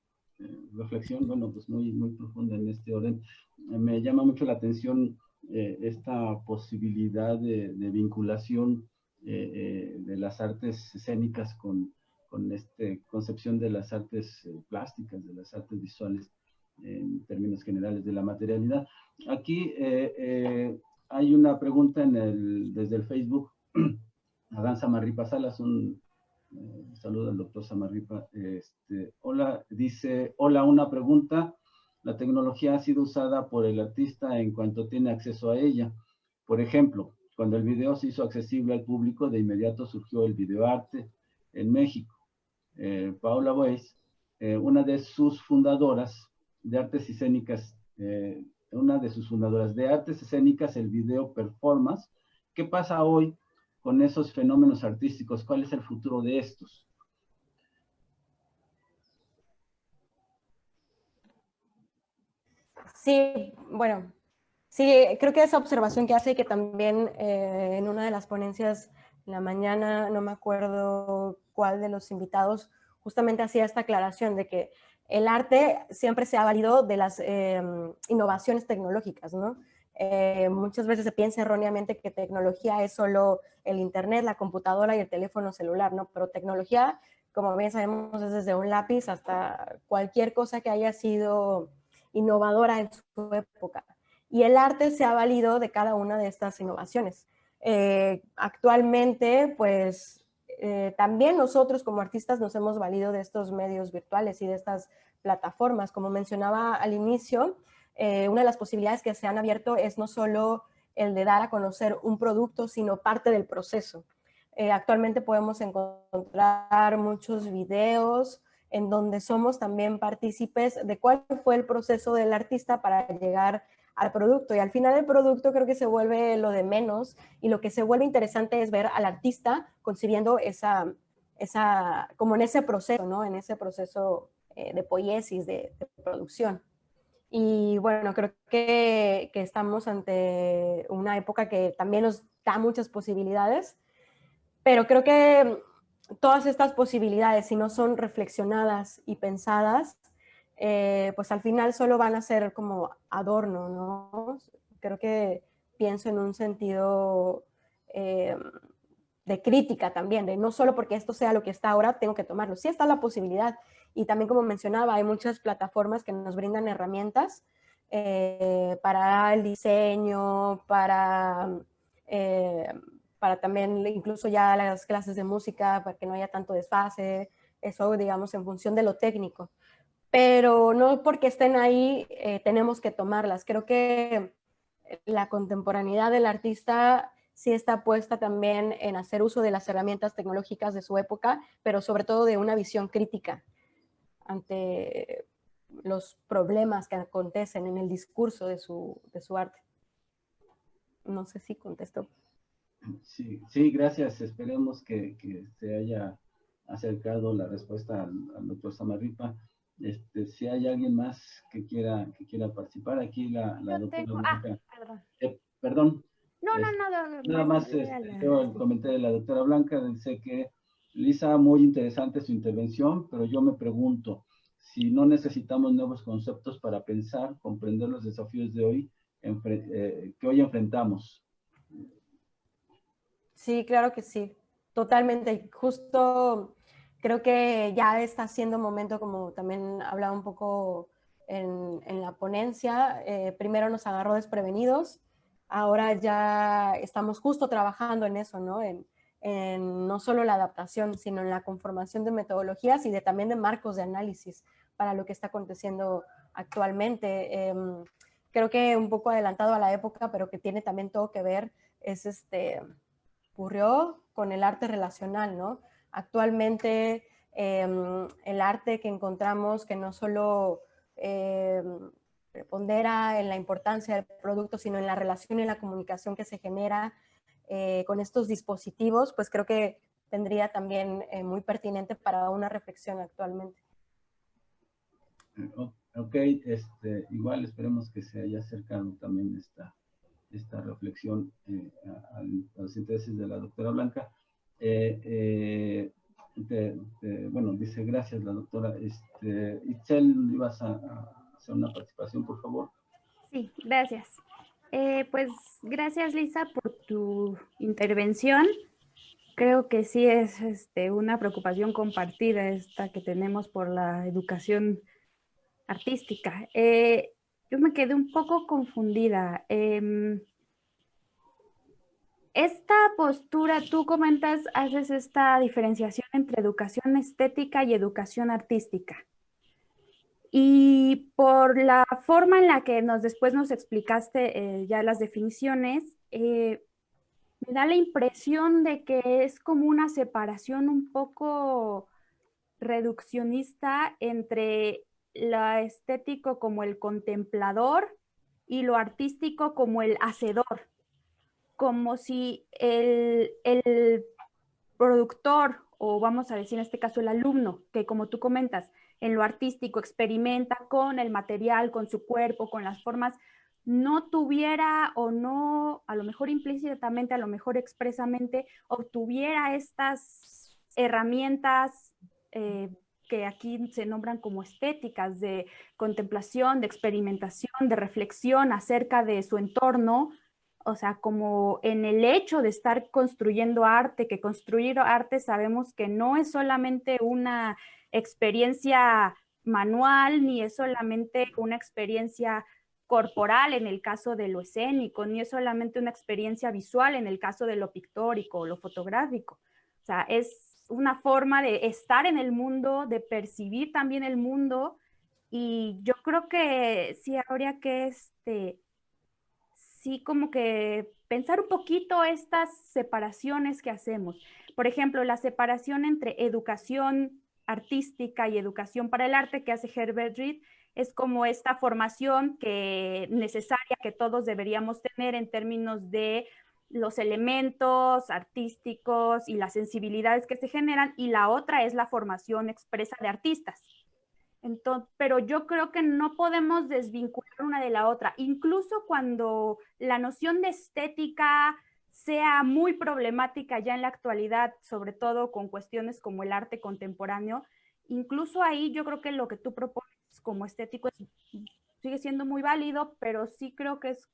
reflexión, bueno, pues muy profunda en este orden. Me llama mucho la atención esta posibilidad de vinculación de las artes escénicas con esta concepción de las artes plásticas, de las artes visuales, en términos generales de la materialidad. Aquí hay una pregunta desde el Facebook. Adán Samarripa Salas, un saluda al doctor Samarripa. Hola, dice, hola, una pregunta. La tecnología ha sido usada por el artista en cuanto tiene acceso a ella. Por ejemplo, cuando el video se hizo accesible al público, de inmediato surgió el videoarte en México. Paula Weiss, una de sus fundadoras de artes escénicas, el video performance. ¿Qué pasa hoy con esos fenómenos artísticos? ¿Cuál es el futuro de estos? Sí, bueno, sí, creo que esa observación que hace, que también en una de las ponencias en la mañana, no me acuerdo cuál de los invitados, justamente hacía esta aclaración de que el arte siempre se ha valido de las innovaciones tecnológicas, ¿no? Muchas veces se piensa erróneamente que tecnología es solo el internet, la computadora y el teléfono celular, ¿no? Pero tecnología, como bien sabemos, es desde un lápiz hasta cualquier cosa que haya sido innovadora en su época. Y el arte se ha valido de cada una de estas innovaciones. Actualmente, pues, también nosotros como artistas nos hemos valido de estos medios virtuales y de estas plataformas. Como mencionaba al inicio, una de las posibilidades que se han abierto es no solo el de dar a conocer un producto, sino parte del proceso. Actualmente podemos encontrar muchos videos en donde somos también partícipes de cuál fue el proceso del artista para llegar al producto. Y al final el producto creo que se vuelve lo de menos, y lo que se vuelve interesante es ver al artista concibiendo como en ese proceso, ¿no? En ese proceso de poiesis, de producción. Y bueno, creo que estamos ante una época que también nos da muchas posibilidades, pero creo que todas estas posibilidades, si no son reflexionadas y pensadas, pues al final solo van a ser como adorno, ¿no? Creo que pienso en un sentido de crítica también, de no solo porque esto sea lo que está ahora, tengo que tomarlo. Sí está la posibilidad, y también como mencionaba, hay muchas plataformas que nos brindan herramientas para el diseño, para también incluso ya las clases de música, para que no haya tanto desfase, eso digamos en función de lo técnico. Pero no porque estén ahí tenemos que tomarlas. Creo que la contemporaneidad del artista sí está puesta también en hacer uso de las herramientas tecnológicas de su época, pero sobre todo de una visión crítica ante los problemas que acontecen en el discurso de su arte. No sé si contesto. Sí, sí, gracias. Esperemos que se haya acercado la respuesta al doctor Samarripa. Si hay alguien más que quiera participar, aquí la doctora Blanca. Perdón. No. Nada más leo el comentario de la doctora Blanca. Dice que, Lisa, muy interesante su intervención, pero yo me pregunto si no necesitamos nuevos conceptos para pensar, comprender los desafíos de hoy, que hoy enfrentamos. Sí, claro que sí, totalmente. Justo creo que ya está siendo momento, como también hablaba un poco en la ponencia, primero nos agarró desprevenidos, ahora ya estamos justo trabajando en eso, ¿no? En no solo la adaptación, sino en la conformación de metodologías y también de marcos de análisis para lo que está aconteciendo actualmente. Creo que un poco adelantado a la época, pero que tiene también todo que ver, es ocurrió con el arte relacional, ¿no? Actualmente el arte que encontramos, que no solo pondera en la importancia del producto, sino en la relación y la comunicación que se genera con estos dispositivos, pues creo que tendría también muy pertinente para una reflexión actualmente. Ok, igual esperemos que se haya acercado también esta reflexión a los intereses de la doctora Blanca. Bueno, dice gracias la doctora. Itzel, ¿ibas a hacer una participación, por favor? Sí, gracias. Pues gracias, Lisa, por tu intervención. Creo que sí es una preocupación compartida esta que tenemos por la educación artística. Yo me quedé un poco confundida. esta postura, tú comentas, haces esta diferenciación entre educación estética y educación artística. Y por la forma en la que después nos explicaste ya las definiciones, me da la impresión de que es como una separación un poco reduccionista entre lo estético como el contemplador y lo artístico como el hacedor, como si el productor, o vamos a decir en este caso el alumno, que como tú comentas, en lo artístico experimenta con el material, con su cuerpo, con las formas, no tuviera o no, a lo mejor implícitamente, a lo mejor expresamente, obtuviera estas herramientas que aquí se nombran como estéticas, de contemplación, de experimentación, de reflexión acerca de su entorno, o sea, como en el hecho de estar construyendo arte, que construir arte sabemos que no es solamente una experiencia manual, ni es solamente una experiencia corporal en el caso de lo escénico, ni es solamente una experiencia visual en el caso de lo pictórico o lo fotográfico. O sea, es una forma de estar en el mundo, de percibir también el mundo, y yo creo que sí habría que sí como que pensar un poquito estas separaciones que hacemos. Por ejemplo, la separación entre educación artística y educación para el arte que hace Herbert Reed es como esta formación necesaria que todos deberíamos tener en términos de los elementos artísticos y las sensibilidades que se generan, y la otra es la formación expresa de artistas. Entonces, pero yo creo que no podemos desvincular una de la otra, incluso cuando la noción de estética sea muy problemática ya en la actualidad, sobre todo con cuestiones como el arte contemporáneo. Incluso ahí yo creo que lo que tú propones como estético sigue siendo muy válido, pero sí creo que es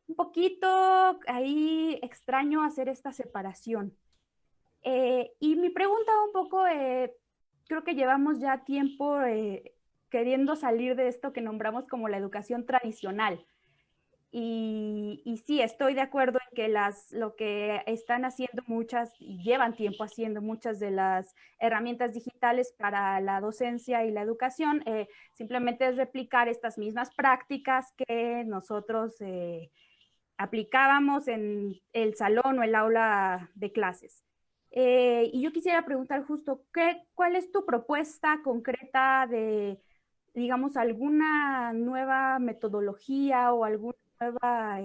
un poquito ahí extraño hacer esta separación. Y mi pregunta un poco, creo que llevamos ya tiempo queriendo salir de esto que nombramos como la educación tradicional. Y sí, estoy de acuerdo en que lo que están haciendo muchas, y llevan tiempo haciendo muchas de las herramientas digitales para la docencia y la educación, simplemente es replicar estas mismas prácticas que nosotros aplicábamos en el salón o el aula de clases. Y yo quisiera preguntar justo, ¿cuál es tu propuesta concreta de, digamos, alguna nueva metodología o alguna nueva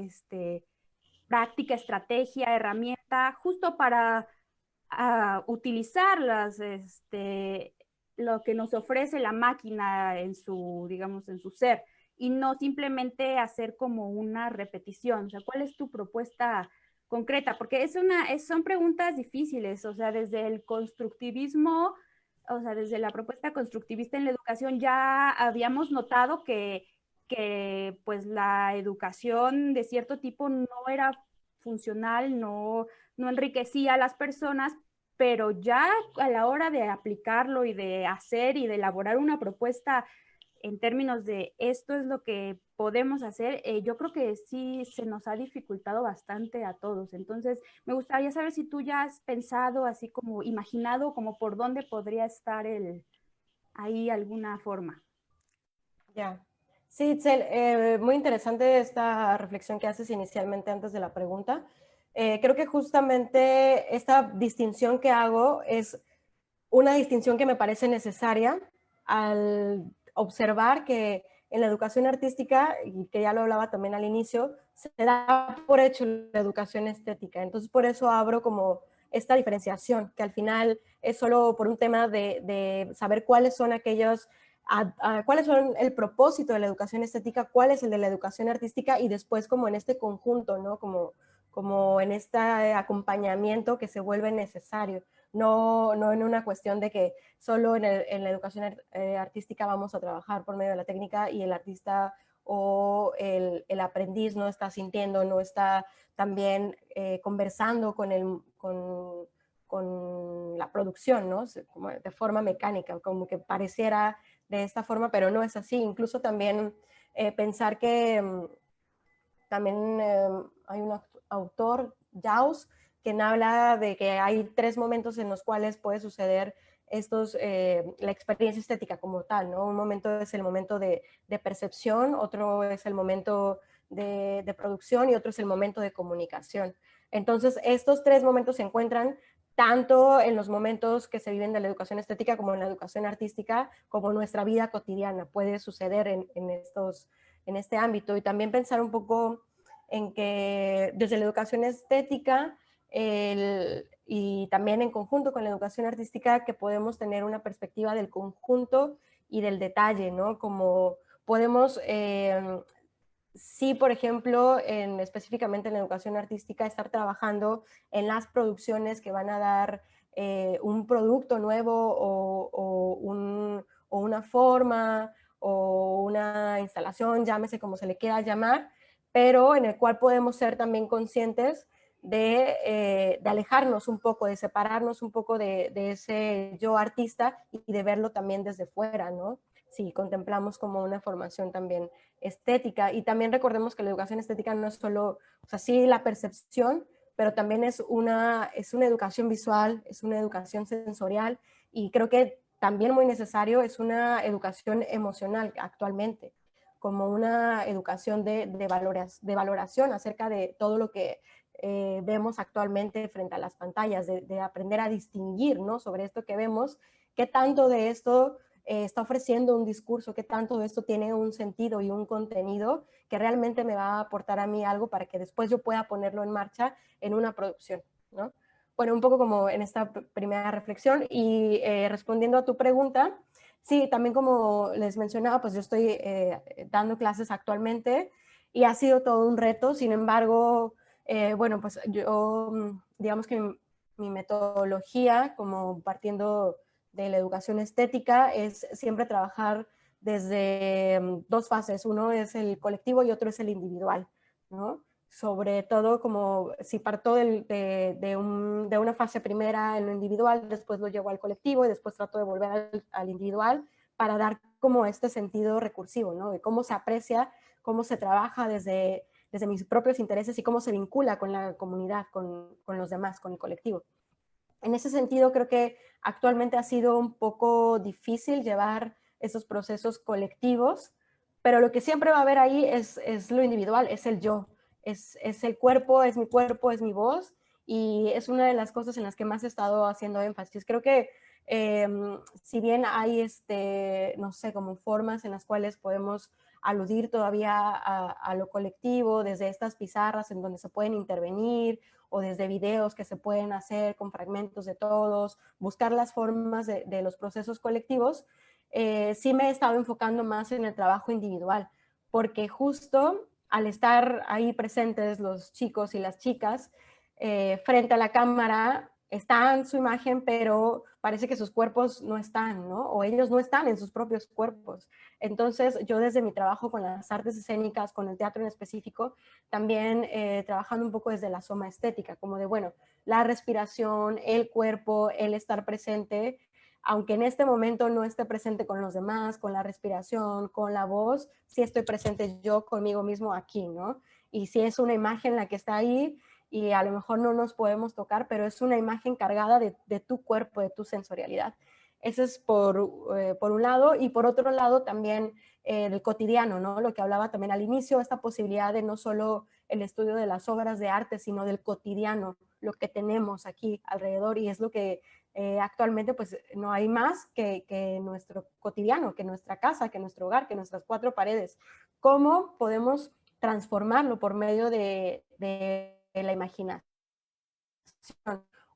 práctica, estrategia, herramienta, justo para utilizar lo que nos ofrece la máquina en su, digamos, en su ser, y no simplemente hacer como una repetición? O sea, ¿cuál es tu propuesta concreta? Porque son preguntas difíciles, o sea, desde el constructivismo, o sea, desde la propuesta constructivista en la educación ya habíamos notado que pues la educación de cierto tipo no era funcional, no enriquecía a las personas, pero ya a la hora de aplicarlo y de hacer y de elaborar una propuesta en términos de esto es lo que podemos hacer, yo creo que sí se nos ha dificultado bastante a todos. Entonces, me gustaría saber si tú ya has pensado, así como imaginado, como por dónde podría estar ahí alguna forma. Ya. Sí, Itzel, muy interesante esta reflexión que haces inicialmente antes de la pregunta. Creo que justamente esta distinción que hago es una distinción que me parece necesaria al observar que en la educación artística, y que ya lo hablaba también al inicio, se da por hecho la educación estética. Entonces, por eso abro como esta diferenciación, que al final es solo por un tema de saber cuáles son aquellos, cuáles son el propósito de la educación estética, cuál es el de la educación artística, y después como en este conjunto, ¿no? Como en este acompañamiento que se vuelve necesario. No en una cuestión de que solo en la educación artística vamos a trabajar por medio de la técnica y el artista o el aprendiz no está sintiendo, no está también conversando con la producción, ¿no? Como de forma mecánica, como que pareciera de esta forma, pero no es así. Incluso también pensar que también hay un autor, Jaws, quien habla de que hay 3 momentos en los cuales puede suceder la experiencia estética como tal, ¿no? Un momento es el momento de percepción, otro es el momento de producción y otro es el momento de comunicación. Entonces, estos 3 momentos se encuentran tanto en los momentos que se viven de la educación estética como en la educación artística, como en nuestra vida cotidiana. Puede suceder en este ámbito. Y también pensar un poco en que desde la educación estética y también en conjunto con la educación artística, que podemos tener una perspectiva del conjunto y del detalle, ¿no? Como podemos... sí, por ejemplo, específicamente en la educación artística, estar trabajando en las producciones que van a dar un producto nuevo o una forma o una instalación, llámese como se le quiera llamar, pero en el cual podemos ser también conscientes de alejarnos un poco, de separarnos un poco de ese yo artista y de verlo también desde fuera, ¿no? Si contemplamos como una formación también estética. Y también recordemos que la educación estética no es solo, o sea, sí la percepción, pero también es una educación visual, es una educación sensorial, y creo que también muy necesario es una educación emocional actualmente, como una educación de valoración acerca de todo lo que vemos actualmente frente a las pantallas, de aprender a distinguir, ¿no? Sobre esto que vemos, qué tanto de esto está ofreciendo un discurso, qué tanto de esto tiene un sentido y un contenido que realmente me va a aportar a mí algo para que después yo pueda ponerlo en marcha en una producción, ¿no? Bueno, un poco como en esta primera reflexión. Y respondiendo a tu pregunta, sí, también como les mencionaba, pues yo estoy dando clases actualmente y ha sido todo un reto. Sin embargo, bueno, pues yo, digamos que mi metodología, como partiendo de la educación estética, es siempre trabajar desde 2 fases. Uno es el colectivo y otro es el individual, ¿no? Sobre todo, como si parto de una fase primera en lo individual, después lo llevo al colectivo y después trato de volver al individual para dar como este sentido recursivo, ¿no? De cómo se aprecia, cómo se trabaja desde mis propios intereses y cómo se vincula con la comunidad, con los demás, con el colectivo. En ese sentido, creo que actualmente ha sido un poco difícil llevar esos procesos colectivos, pero lo que siempre va a haber ahí es lo individual, es el yo, es el cuerpo, es mi voz, y es una de las cosas en las que más he estado haciendo énfasis. Creo que si bien hay, no sé, como formas en las cuales podemos aludir todavía a lo colectivo, desde estas pizarras en donde se pueden intervenir, o desde videos que se pueden hacer con fragmentos de todos, buscar las formas de los procesos colectivos, sí me he estado enfocando más en el trabajo individual, porque justo al estar ahí presentes los chicos y las chicas frente a la cámara, está en su imagen, pero parece que sus cuerpos no están, ¿no? O ellos no están en sus propios cuerpos. Entonces, yo desde mi trabajo con las artes escénicas, con el teatro en específico, también trabajando un poco desde la soma estética, como de, bueno, la respiración, el cuerpo, el estar presente, aunque en este momento no esté presente con los demás, con la respiración, con la voz, sí estoy presente yo conmigo mismo aquí, ¿no? Y si es una imagen la que está ahí, y a lo mejor no nos podemos tocar, pero es una imagen cargada de tu cuerpo, de tu sensorialidad. Eso es por un lado, y por otro lado también el cotidiano, ¿no? Lo que hablaba también al inicio, esta posibilidad de no solo el estudio de las obras de arte, sino del cotidiano, lo que tenemos aquí alrededor, y es lo que actualmente pues no hay más que nuestro cotidiano, que nuestra casa, que nuestro hogar, que nuestras 4 paredes. ¿Cómo podemos transformarlo por medio de la imaginación?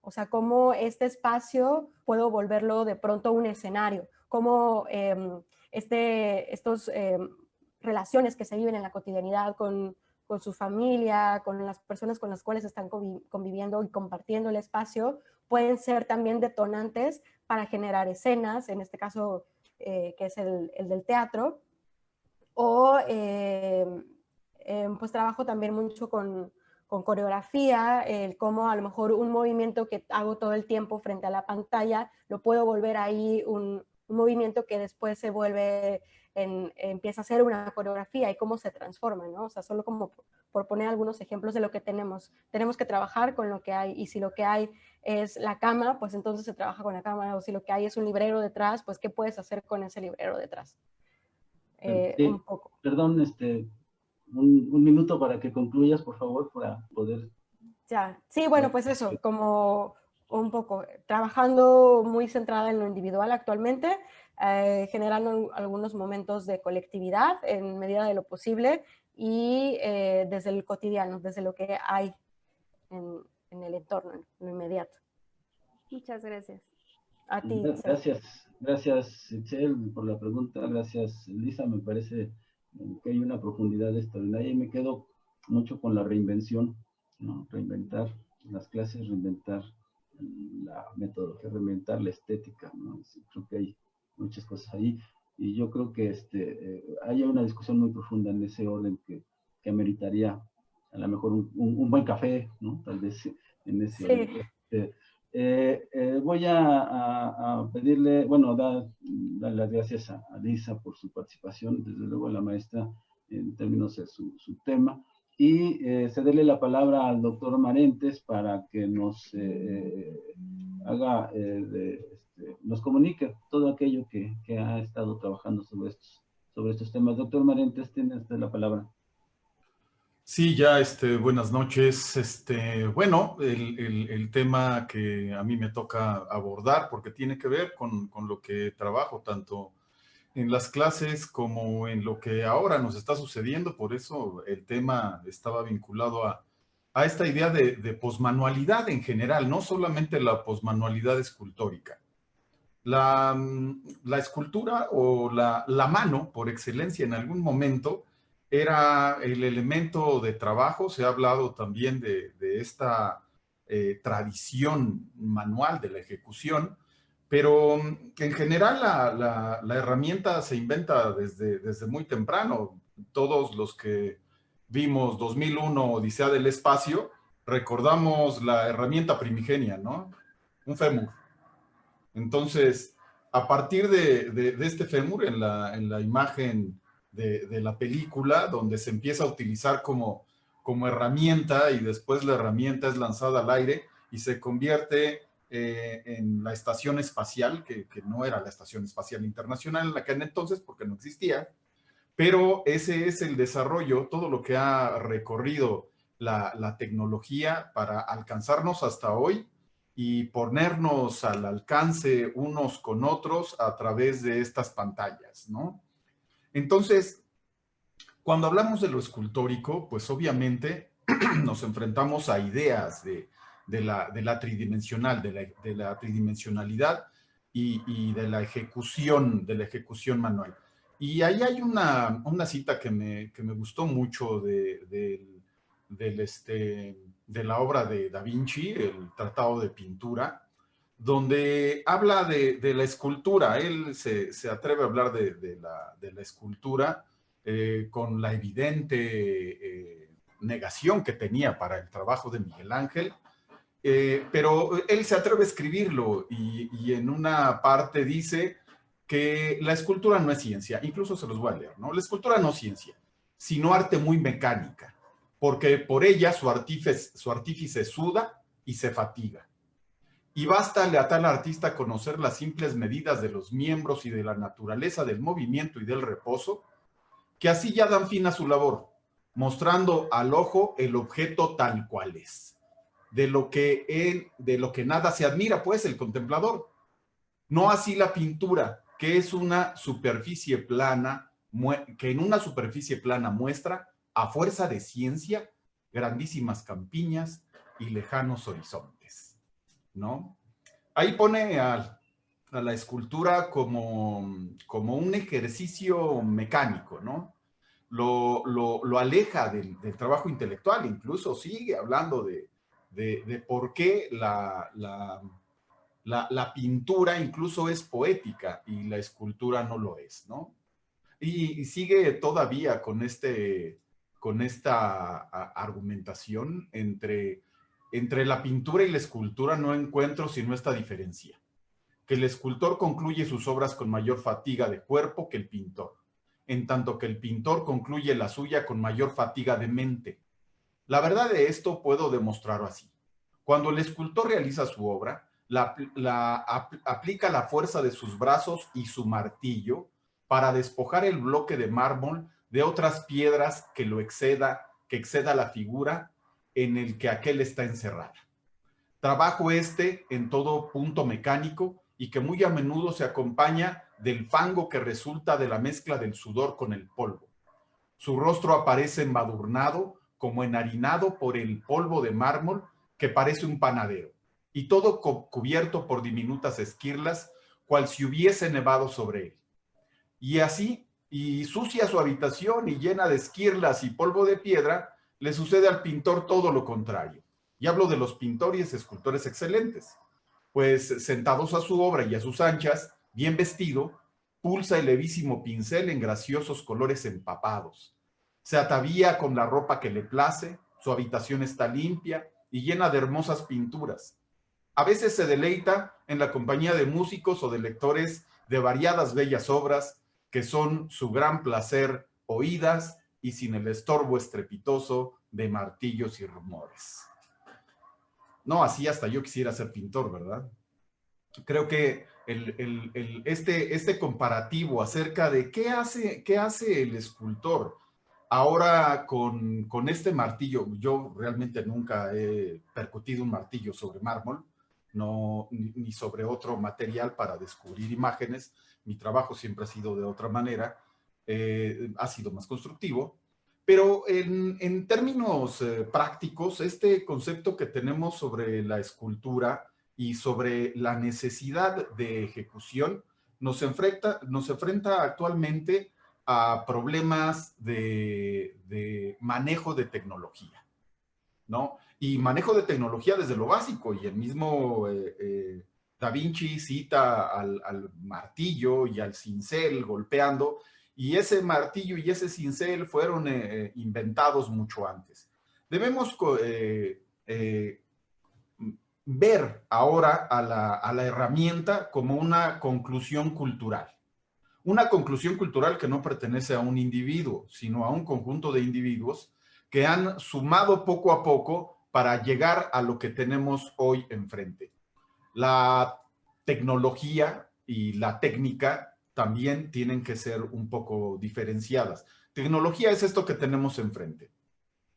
O sea, cómo este espacio puedo volverlo de pronto un escenario, cómo estos relaciones que se viven en la cotidianidad con su familia, con las personas con las cuales están conviviendo y compartiendo el espacio, pueden ser también detonantes para generar escenas, en este caso que es el del teatro, o pues trabajo también mucho con coreografía, cómo a lo mejor un movimiento que hago todo el tiempo frente a la pantalla, lo puedo volver ahí movimiento que después se vuelve, empieza a ser una coreografía y cómo se transforma, ¿no? O sea, solo como por poner algunos ejemplos de lo que tenemos. Tenemos que trabajar con lo que hay, y si lo que hay es la cama, pues entonces se trabaja con la cama, o si lo que hay es un librero detrás, pues ¿qué puedes hacer con ese librero detrás? Sí, Un poco. perdón, un minuto para que concluyas, por favor, para poder... Ya, sí, bueno, pues eso, como un poco trabajando muy centrada en lo individual actualmente, generando algunos momentos de colectividad en medida de lo posible y desde el cotidiano, desde lo que hay en el entorno, en lo inmediato. Muchas gracias. A ti. Gracias Itzel por la pregunta, gracias Lisa, me parece que hay una profundidad extraordinaria y me quedo mucho con la reinvención, ¿no? Reinventar las clases, reinventar la metodología, reinventar la estética, ¿no? Creo que hay muchas cosas ahí y yo creo que hay una discusión muy profunda en ese orden que ameritaría a lo mejor un buen café, ¿no? Tal vez en ese orden. Voy a pedirle, bueno, dar las gracias a Lisa por su participación, desde luego a la maestra en términos de su tema, y cederle la palabra al doctor Marentes para que nos nos comunique todo aquello que ha estado trabajando sobre estos temas. Doctor Marentes, tiene usted la palabra. Sí, ya, buenas noches. Bueno, el tema que a mí me toca abordar, porque tiene que ver con lo que trabajo, tanto en las clases como en lo que ahora nos está sucediendo, por eso el tema estaba vinculado a esta idea de posmanualidad en general, no solamente la posmanualidad escultórica. La escultura o la mano, por excelencia, en algún momento, era el elemento de trabajo. Se ha hablado también de esta tradición manual de la ejecución, pero en general la herramienta se inventa desde muy temprano. Todos los que vimos 2001, Odisea del Espacio, recordamos la herramienta primigenia, ¿no? Un fémur. Entonces, a partir de este fémur en la imagen de la película, donde se empieza a utilizar como herramienta y después la herramienta es lanzada al aire y se convierte en la estación espacial, que no era la Estación Espacial Internacional en aquel entonces porque no existía, pero ese es el desarrollo, todo lo que ha recorrido la tecnología para alcanzarnos hasta hoy y ponernos al alcance unos con otros a través de estas pantallas, ¿no? Entonces, cuando hablamos de lo escultórico, pues obviamente nos enfrentamos a ideas de la tridimensional, de la tridimensionalidad y de la ejecución manual. Y ahí hay una cita que me gustó mucho de la obra de Da Vinci, el Tratado de Pintura, donde habla de la escultura. Él se atreve a hablar de la escultura con la evidente negación que tenía para el trabajo de Miguel Ángel, pero él se atreve a escribirlo y en una parte dice que la escultura no es ciencia, incluso se los voy a leer, ¿no? La escultura no es ciencia, sino arte muy mecánica, porque por ella su artífice suda y se fatiga. Y bástale a tal artista conocer las simples medidas de los miembros y de la naturaleza del movimiento y del reposo, que así ya dan fin a su labor, mostrando al ojo el objeto tal cual es, de lo que nada se admira, pues, el contemplador. No así la pintura, que es una superficie plana, que en una superficie plana muestra, a fuerza de ciencia, grandísimas campiñas y lejanos horizontes, ¿no? Ahí pone a la escultura como un ejercicio mecánico, ¿no? Lo aleja del trabajo intelectual, incluso sigue hablando de por qué la pintura incluso es poética y la escultura no lo es, ¿no? Y sigue todavía con esta argumentación entre la pintura y la escultura. No encuentro sino esta diferencia, que el escultor concluye sus obras con mayor fatiga de cuerpo que el pintor, en tanto que el pintor concluye la suya con mayor fatiga de mente. La verdad de esto puedo demostrarlo así. Cuando el escultor realiza su obra, aplica la fuerza de sus brazos y su martillo para despojar el bloque de mármol de otras piedras que exceda la figura en el que aquel está encerrada. Trabajo en todo punto mecánico y que muy a menudo se acompaña del fango que resulta de la mezcla del sudor con el polvo. Su rostro aparece embadurnado, como enharinado por el polvo de mármol que parece un panadero, y todo cubierto por diminutas esquirlas, cual si hubiese nevado sobre él. Y así, y sucia su habitación y llena de esquirlas y polvo de piedra, le sucede al pintor todo lo contrario. Y hablo de los pintores y escultores excelentes, pues sentados a su obra y a sus anchas, bien vestido, pulsa el levísimo pincel en graciosos colores empapados. Se atavía con la ropa que le place, su habitación está limpia y llena de hermosas pinturas. A veces se deleita en la compañía de músicos o de lectores de variadas bellas obras que son su gran placer oídas y sin el estorbo estrepitoso de martillos y rumores. No, así hasta yo quisiera ser pintor, ¿verdad? Creo que este comparativo acerca de qué hace el escultor ahora con este martillo. Yo realmente nunca he percutido un martillo sobre mármol, no, ni sobre otro material para descubrir imágenes. Mi trabajo siempre ha sido de otra manera, ha sido más constructivo. Pero en términos prácticos, este concepto que tenemos sobre la escultura y sobre la necesidad de ejecución nos enfrenta actualmente a problemas de manejo de tecnología, ¿no? Y manejo de tecnología desde lo básico, y el mismo Da Vinci cita al martillo y al cincel golpeando, y ese martillo y ese cincel fueron inventados mucho antes. Debemos ver ahora a la herramienta como una conclusión cultural. Una conclusión cultural que no pertenece a un individuo, sino a un conjunto de individuos que han sumado poco a poco para llegar a lo que tenemos hoy enfrente. La tecnología y la técnica también tienen que ser un poco diferenciadas. Tecnología es esto que tenemos enfrente.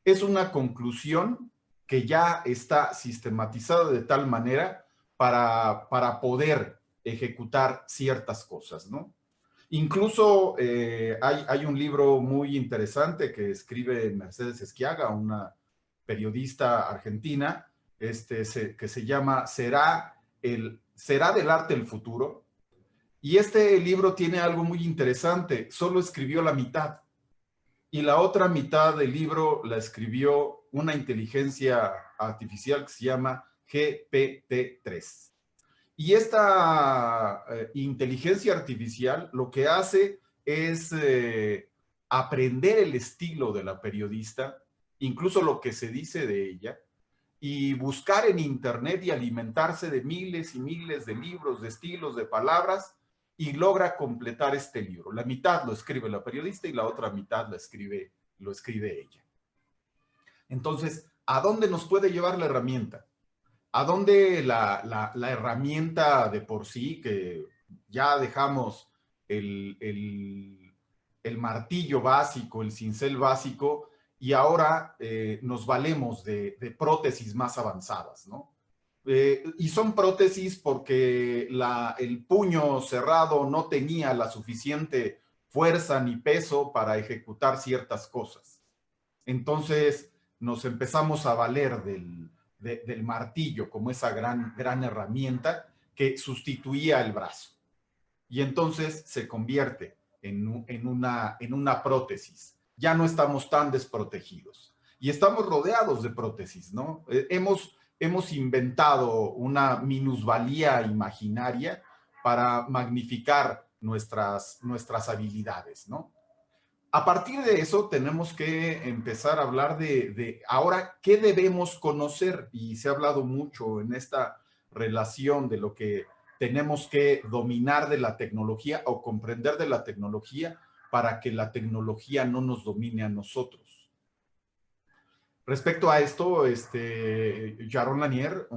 Es una conclusión que ya está sistematizada de tal manera para poder ejecutar ciertas cosas, ¿no? Incluso hay un libro muy interesante que escribe Mercedes Esquiaga, una periodista argentina, que se llama ¿Será del arte el futuro? Y este libro tiene algo muy interesante. Solo escribió la mitad. Y la otra mitad del libro la escribió una inteligencia artificial que se llama GPT-3. Y esta inteligencia artificial lo que hace es aprender el estilo de la periodista, incluso lo que se dice de ella, y buscar en internet y alimentarse de miles y miles de libros, de estilos, de palabras, y logra completar este libro. La mitad lo escribe la periodista y la otra mitad lo escribe ella. Entonces, ¿a dónde nos puede llevar la herramienta? ¿A dónde la herramienta de por sí, que ya dejamos el martillo básico, el cincel básico, y ahora nos valemos de prótesis más avanzadas, ¿no? Y son prótesis porque el puño cerrado no tenía la suficiente fuerza ni peso para ejecutar ciertas cosas. Entonces nos empezamos a valer del martillo como esa gran herramienta que sustituía el brazo. Y entonces se convierte en una prótesis. Ya no estamos tan desprotegidos. Y estamos rodeados de prótesis, ¿no? Hemos inventado una minusvalía imaginaria para magnificar nuestras habilidades, ¿no? A partir de eso tenemos que empezar a hablar de ahora qué debemos conocer, y se ha hablado mucho en esta relación de lo que tenemos que dominar de la tecnología o comprender de la tecnología para que la tecnología no nos domine a nosotros. Respecto a esto, Jaron Lanier,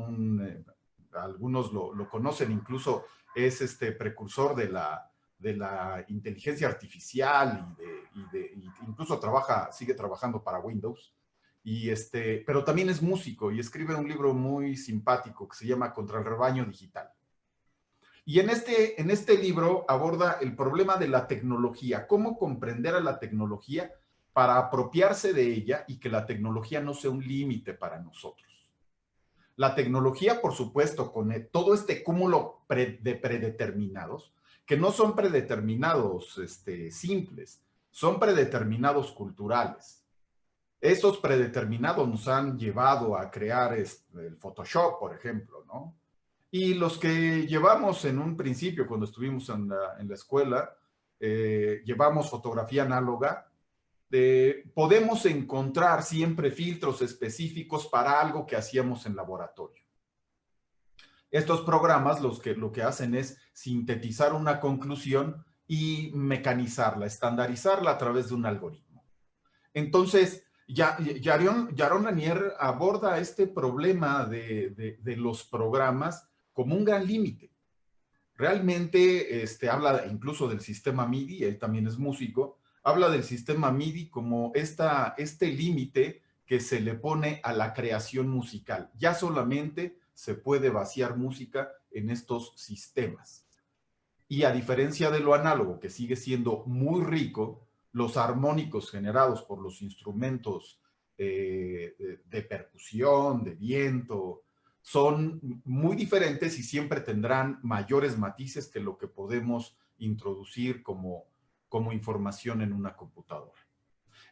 algunos lo conocen, incluso es precursor de la inteligencia artificial y incluso sigue trabajando para Windows. Pero también es músico y escribe un libro muy simpático que se llama Contra el rebaño digital. Y en este libro aborda el problema de la tecnología, cómo comprender a la tecnología para apropiarse de ella y que la tecnología no sea un límite para nosotros. La tecnología, por supuesto, con todo este cúmulo de predeterminados, que no son predeterminados simples, son predeterminados culturales. Esos predeterminados nos han llevado a crear el Photoshop, por ejemplo, ¿no? Y los que llevamos en un principio, cuando estuvimos en la escuela, llevamos fotografía análoga, podemos encontrar siempre filtros específicos para algo que hacíamos en laboratorio. Estos programas lo que hacen es sintetizar una conclusión y mecanizarla, estandarizarla a través de un algoritmo. Entonces, Jaron Lanier aborda este problema de los programas como un gran límite. Realmente habla incluso del sistema MIDI, él también es músico, habla del sistema MIDI como este límite que se le pone a la creación musical. Ya solamente se puede vaciar música en estos sistemas. Y a diferencia de lo análogo, que sigue siendo muy rico, los armónicos generados por los instrumentos de percusión, de viento, son muy diferentes y siempre tendrán mayores matices que lo que podemos introducir como información en una computadora.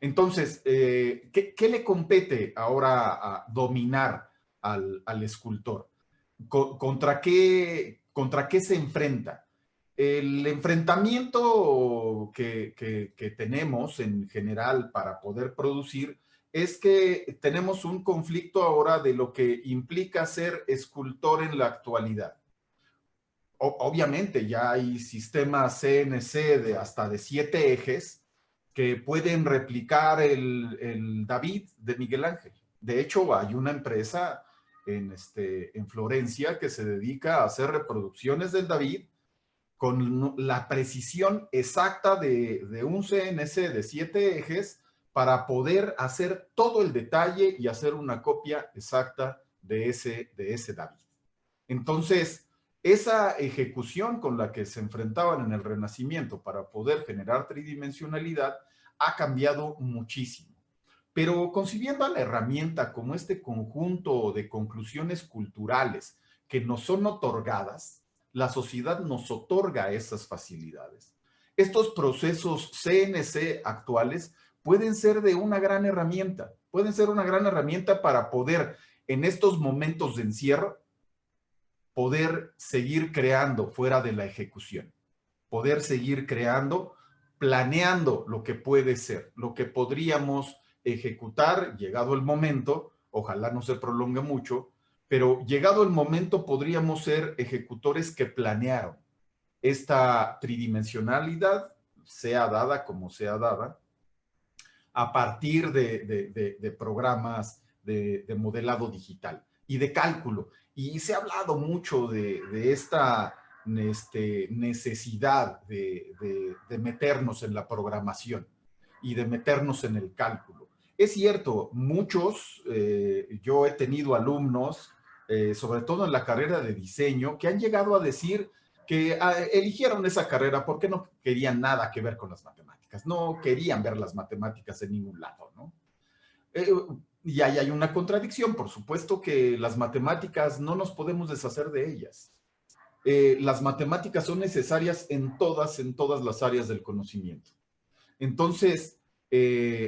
Entonces, ¿qué le compete ahora a dominar al escultor? ¿Contra qué se enfrenta? El enfrentamiento que tenemos en general para poder producir es que tenemos un conflicto ahora de lo que implica ser escultor en la actualidad. Obviamente ya hay sistemas CNC hasta de 7 ejes que pueden replicar el David de Miguel Ángel. De hecho, hay una empresa en Florencia que se dedica a hacer reproducciones del David con la precisión exacta de un CNC de 7 ejes para poder hacer todo el detalle y hacer una copia exacta de ese David. Entonces, esa ejecución con la que se enfrentaban en el Renacimiento para poder generar tridimensionalidad ha cambiado muchísimo. Pero concibiendo a la herramienta como este conjunto de conclusiones culturales que nos son otorgadas, la sociedad nos otorga esas facilidades. Estos procesos CNC actuales pueden ser de una gran herramienta, para poder, en estos momentos de encierro, poder seguir creando fuera de la ejecución, poder seguir creando, planeando lo que puede ser, lo que podríamos ejecutar, llegado el momento, ojalá no se prolongue mucho, pero llegado el momento podríamos ser ejecutores que planearon esta tridimensionalidad, sea dada como sea dada, a partir de programas de modelado digital y de cálculo. Y se ha hablado mucho de esta necesidad de meternos en la programación y de meternos en el cálculo. Es cierto, yo he tenido alumnos, sobre todo en la carrera de diseño, que han llegado a decir que eligieron esa carrera porque no querían nada que ver con las matemáticas, no querían ver las matemáticas en ningún lado, ¿no? Y ahí hay una contradicción, por supuesto que las matemáticas no nos podemos deshacer de ellas. Las matemáticas son necesarias en todas las áreas del conocimiento. Entonces,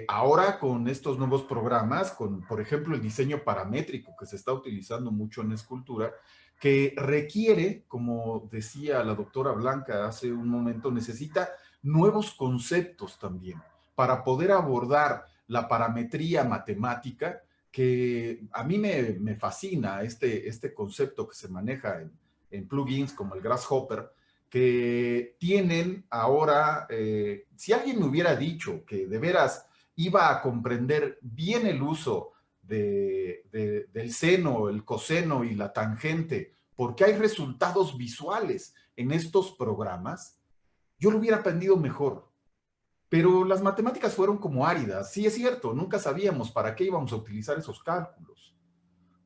ahora con estos nuevos programas, por ejemplo, el diseño paramétrico que se está utilizando mucho en escultura, que requiere, como decía la doctora Blanca hace un momento, necesita nuevos conceptos también para poder abordar la parametría matemática, que a mí me fascina este concepto que se maneja plugins como el Grasshopper, que tienen ahora, si alguien me hubiera dicho que de veras iba a comprender bien el uso del seno, el coseno y la tangente, porque hay resultados visuales en estos programas, yo lo hubiera aprendido mejor. Pero las matemáticas fueron como áridas. Sí, es cierto, nunca sabíamos para qué íbamos a utilizar esos cálculos.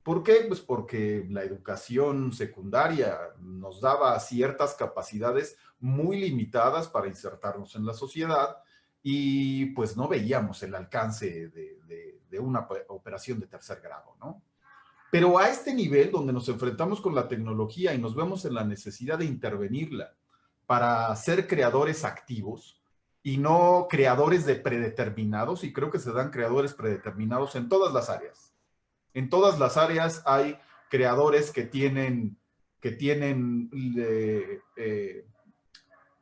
¿Por qué? Pues porque la educación secundaria nos daba ciertas capacidades muy limitadas para insertarnos en la sociedad y pues no veíamos el alcance de una operación de tercer grado, ¿no? Pero a este nivel donde nos enfrentamos con la tecnología y nos vemos en la necesidad de intervenirla para ser creadores activos y no creadores de predeterminados, y creo que se dan creadores predeterminados en todas las áreas. En todas las áreas hay creadores que tienen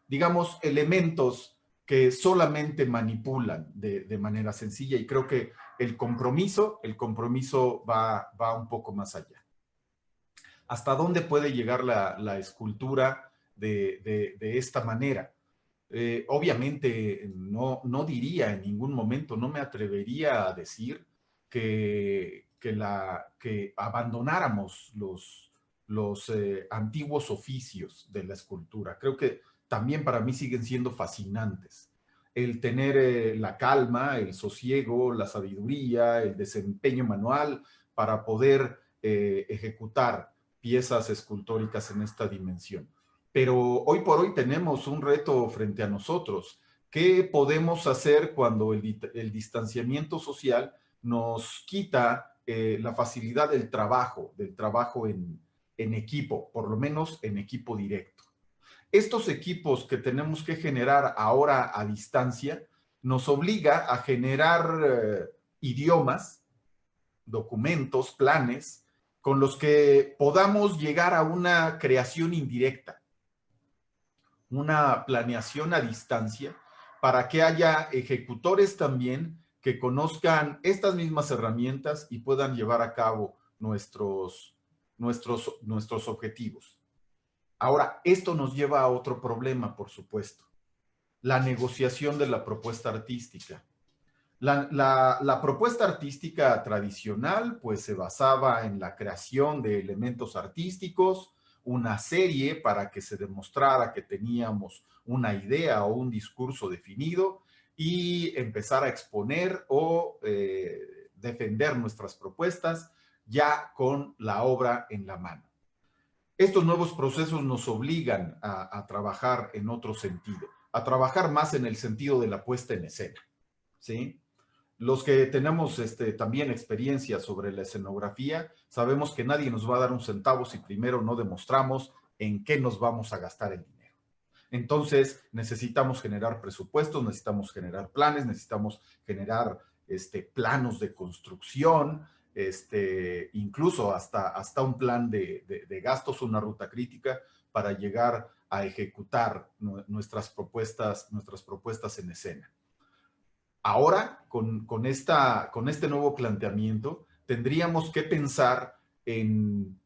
digamos, elementos que solamente manipulan de manera sencilla, y creo que el compromiso va un poco más allá. ¿Hasta dónde puede llegar la escultura de esta manera? Obviamente no diría en ningún momento, no me atrevería a decir que abandonáramos los antiguos oficios de la escultura. Creo que también para mí siguen siendo fascinantes. El tener la calma, el sosiego, la sabiduría, el desempeño manual para poder ejecutar piezas escultóricas en esta dimensión. Pero hoy por hoy tenemos un reto frente a nosotros. ¿Qué podemos hacer cuando el distanciamiento social nos quita la facilidad del trabajo en equipo, por lo menos en equipo directo? Estos equipos que tenemos que generar ahora a distancia nos obliga a generar idiomas, documentos, planes, con los que podamos llegar a una creación indirecta, una planeación a distancia, para que haya ejecutores también que conozcan estas mismas herramientas y puedan llevar a cabo nuestros objetivos. Ahora, esto nos lleva a otro problema, por supuesto: la negociación de la propuesta artística. La propuesta artística tradicional pues se basaba en la creación de elementos artísticos, una serie para que se demostrara que teníamos una idea o un discurso definido y empezar a exponer o defender nuestras propuestas ya con la obra en la mano. Estos nuevos procesos nos obligan a trabajar en otro sentido, a trabajar más en el sentido de la puesta en escena, ¿sí? Los que tenemos también experiencia sobre la escenografía, sabemos que nadie nos va a dar un centavo si primero no demostramos en qué nos vamos a gastar el dinero. Entonces, necesitamos generar presupuestos, necesitamos generar planes, necesitamos generar planos de construcción, incluso hasta un plan de gastos, una ruta crítica para llegar a ejecutar nuestras propuestas en escena. Ahora, con este nuevo planteamiento, tendríamos que pensar en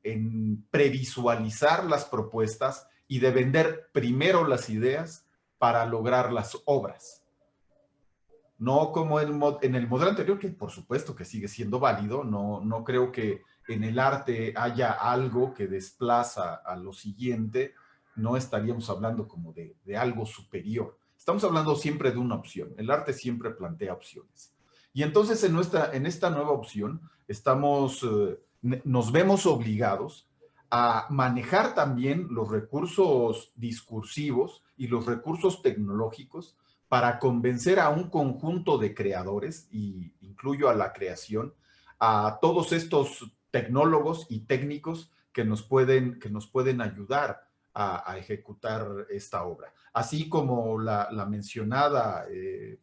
previsualizar las propuestas y de vender primero las ideas para lograr las obras. No como en el modelo anterior, que por supuesto que sigue siendo válido. No creo que en el arte haya algo que desplaza a lo siguiente. No estaríamos hablando como de algo superior. Estamos hablando siempre de una opción. El arte siempre plantea opciones. Y entonces en esta nueva opción nos vemos obligados a manejar también los recursos discursivos y los recursos tecnológicos para convencer a un conjunto de creadores, y incluyo a la creación, a todos estos tecnólogos y técnicos que nos pueden ayudar a ejecutar esta obra. Así como la mencionada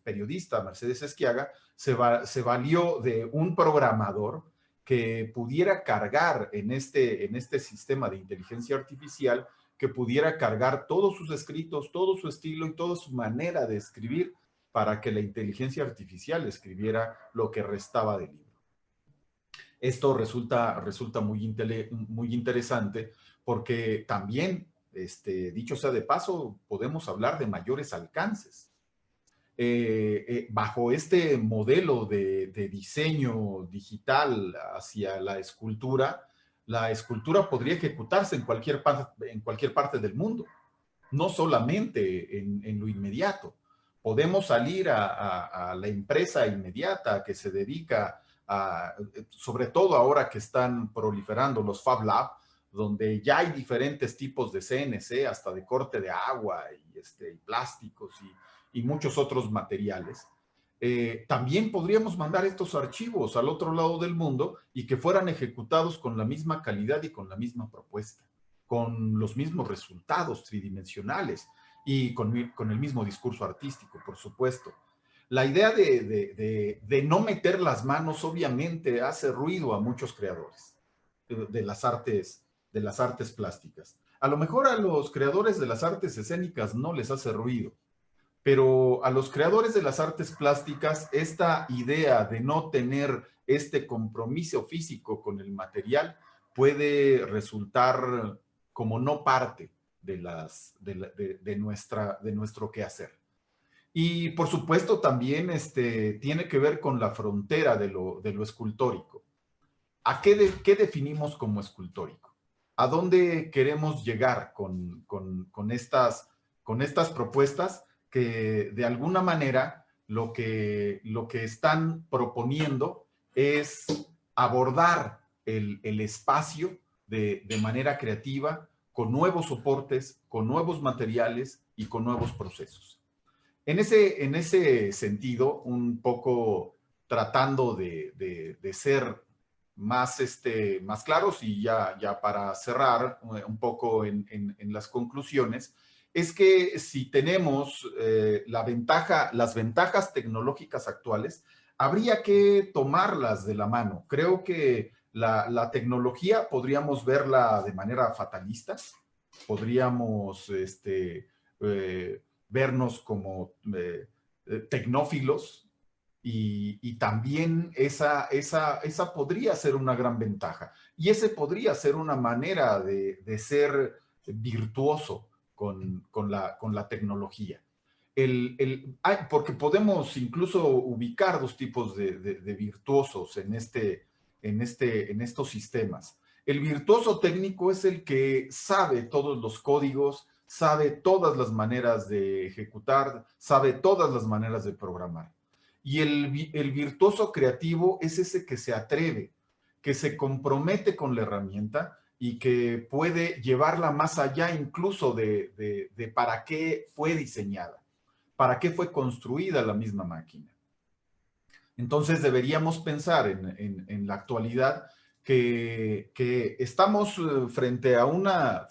periodista Mercedes Esquiaga se valió de un programador que pudiera cargar en este sistema de inteligencia artificial, que pudiera cargar todos sus escritos, todo su estilo y toda su manera de escribir para que la inteligencia artificial escribiera lo que restaba del libro. Esto resulta muy interesante porque también, dicho sea de paso, podemos hablar de mayores alcances. Bajo este modelo de diseño digital hacia la escultura podría ejecutarse en cualquier parte del mundo, no solamente en lo inmediato. Podemos salir a la empresa inmediata que se dedica a, sobre todo ahora que están proliferando los Fab Lab, donde ya hay diferentes tipos de CNC, hasta de corte de agua y plásticos y muchos otros materiales. También podríamos mandar estos archivos al otro lado del mundo y que fueran ejecutados con la misma calidad y con la misma propuesta, con los mismos resultados tridimensionales y con el mismo discurso artístico, por supuesto. La idea de no meter las manos obviamente hace ruido a muchos creadores de las artes plásticas. A lo mejor a los creadores de las artes escénicas no les hace ruido, pero a los creadores de las artes plásticas esta idea de no tener este compromiso físico con el material puede resultar como no parte de nuestro quehacer. Y por supuesto también tiene que ver con la frontera de lo escultórico. ¿A qué definimos como escultórico? ¿A dónde queremos llegar con estas propuestas que de alguna manera lo que están proponiendo es abordar el espacio de manera creativa, con nuevos soportes, con nuevos materiales y con nuevos procesos? En ese sentido, un poco tratando de ser más claros y ya para cerrar un poco en las conclusiones, es que si tenemos las ventajas tecnológicas actuales, habría que tomarlas de la mano. Creo que la tecnología podríamos verla de manera fatalista, podríamos vernos como tecnófilos, y también esa podría ser una gran ventaja. Y ese podría ser una manera de ser virtuoso con la tecnología. Porque podemos incluso ubicar dos tipos de virtuosos en estos sistemas. El virtuoso técnico es el que sabe todos los códigos, sabe todas las maneras de ejecutar, sabe todas las maneras de programar. Y el virtuoso creativo es ese que se atreve, que se compromete con la herramienta y que puede llevarla más allá incluso de para qué fue diseñada, para qué fue construida la misma máquina. Entonces deberíamos pensar en la actualidad que estamos frente a una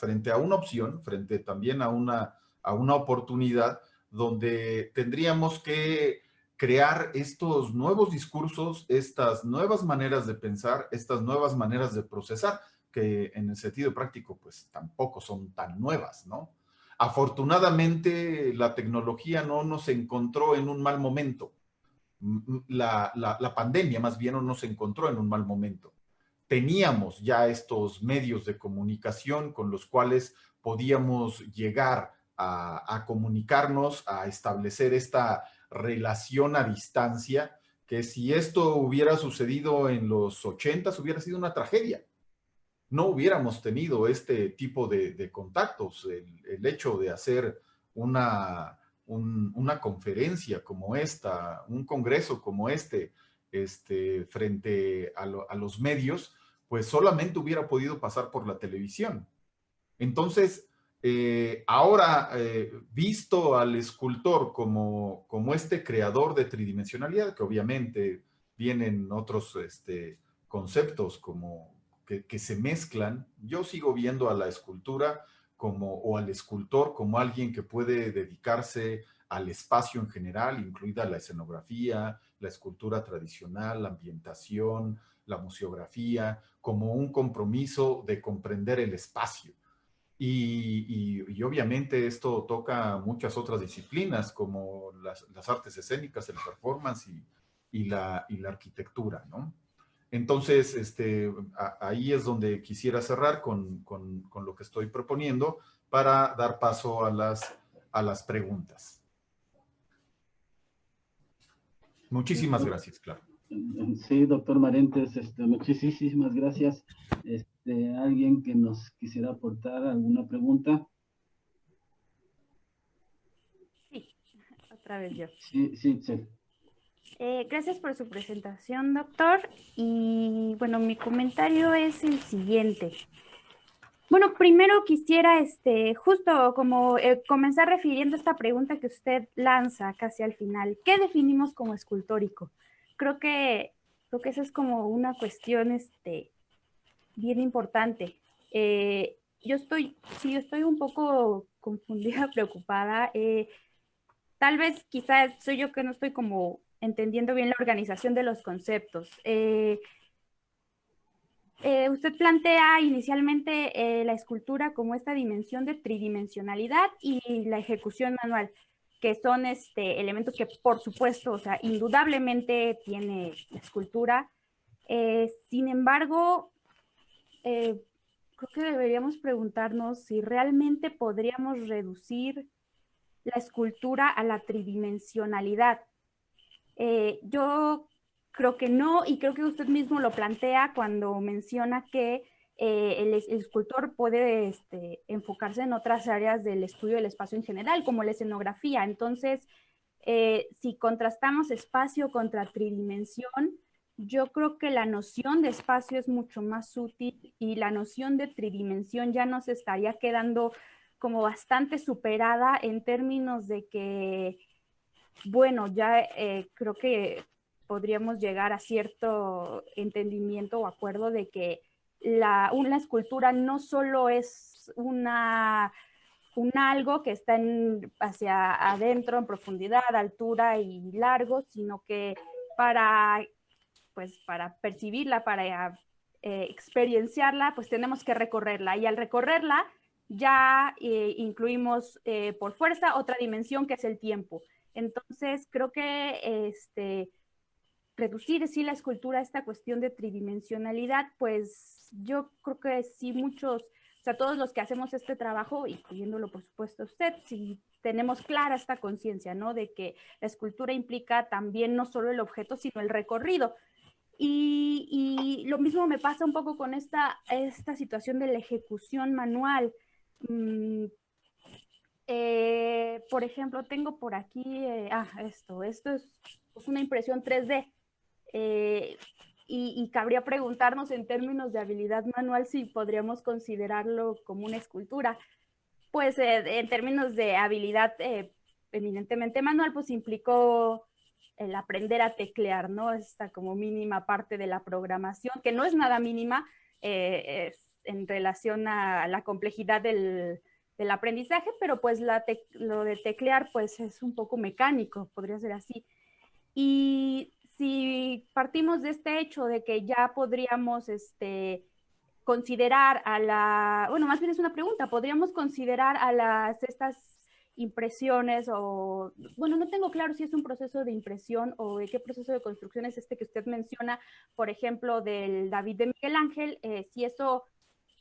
opción, frente también a una oportunidad donde tendríamos que crear estos nuevos discursos, estas nuevas maneras de pensar, estas nuevas maneras de procesar, que en el sentido práctico pues tampoco son tan nuevas, ¿no? Afortunadamente la tecnología no nos encontró en un mal momento. La pandemia más bien no nos encontró en un mal momento. Teníamos ya estos medios de comunicación con los cuales podíamos llegar a comunicarnos, a establecer esta relación a distancia, que si esto hubiera sucedido en los 80s hubiera sido una tragedia. No hubiéramos tenido este tipo de contactos. El hecho de hacer una conferencia como esta, un congreso como frente a los medios, pues solamente hubiera podido pasar por la televisión. Entonces, ahora, visto al escultor como este creador de tridimensionalidad, que obviamente vienen otros conceptos como que se mezclan, yo sigo viendo a la escultura o al escultor como alguien que puede dedicarse al espacio en general, incluida la escenografía, la escultura tradicional, la ambientación, la museografía, como un compromiso de comprender el espacio. Y obviamente esto toca muchas otras disciplinas como las artes escénicas, el performance y la arquitectura, ¿no? Entonces, ahí es donde quisiera cerrar con lo que estoy proponiendo para dar paso a las preguntas. Muchísimas gracias, claro. Sí, doctor Marentes, muchísimas gracias. ¿Alguien que nos quisiera aportar alguna pregunta? Sí, otra vez yo. Sí, Itzel. Gracias por su presentación, doctor. Y bueno, mi comentario es el siguiente. Bueno, primero quisiera, justo como comenzar refiriendo esta pregunta que usted lanza casi al final. ¿Qué definimos como escultórico? Creo que esa es como una cuestión, bien importante. Yo estoy un poco confundida, preocupada. Tal vez quizás soy yo que no estoy como entendiendo bien la organización de los conceptos. Usted plantea inicialmente la escultura como esta dimensión de tridimensionalidad y la ejecución manual, que son elementos que por supuesto, o sea, indudablemente tiene la escultura. Sin embargo, creo que deberíamos preguntarnos si realmente podríamos reducir la escultura a la tridimensionalidad. Yo creo que no, y creo que usted mismo lo plantea cuando menciona que el escultor puede enfocarse en otras áreas del estudio del espacio en general, como la escenografía. Entonces, si contrastamos espacio contra tridimensión, yo creo que la noción de espacio es mucho más útil y la noción de tridimensión ya nos estaría quedando como bastante superada en términos de que, bueno, ya creo que podríamos llegar a cierto entendimiento o acuerdo de que una escultura no solo es un algo que está hacia adentro, en profundidad, altura y largo, sino que para percibirla, para experienciarla, pues tenemos que recorrerla. Y al recorrerla ya incluimos por fuerza otra dimensión que es el tiempo. Entonces, creo que reducir sí la escultura a esta cuestión de tridimensionalidad, pues yo creo que sí muchos, o sea, todos los que hacemos este trabajo, incluyéndolo por supuesto usted, sí tenemos clara esta conciencia, ¿no? De que la escultura implica también no solo el objeto, sino el recorrido. Y lo mismo me pasa un poco con esta situación de la ejecución manual. Por ejemplo, tengo por aquí, esto es pues una impresión 3D. Y cabría preguntarnos en términos de habilidad manual si podríamos considerarlo como una escultura. Pues en términos de habilidad eminentemente manual, pues implicó el aprender a teclear, ¿no? Esta como mínima parte de la programación, que no es nada mínima es en relación a la complejidad del aprendizaje, pero pues lo de teclear pues es un poco mecánico, podría ser así. Y si partimos de este hecho de que ya podríamos considerar bueno, más bien es una pregunta, ¿podríamos considerar a estas impresiones o, bueno, no tengo claro si es un proceso de impresión o de qué proceso de construcción es que usted menciona, por ejemplo, del David de Miguel Ángel, si eso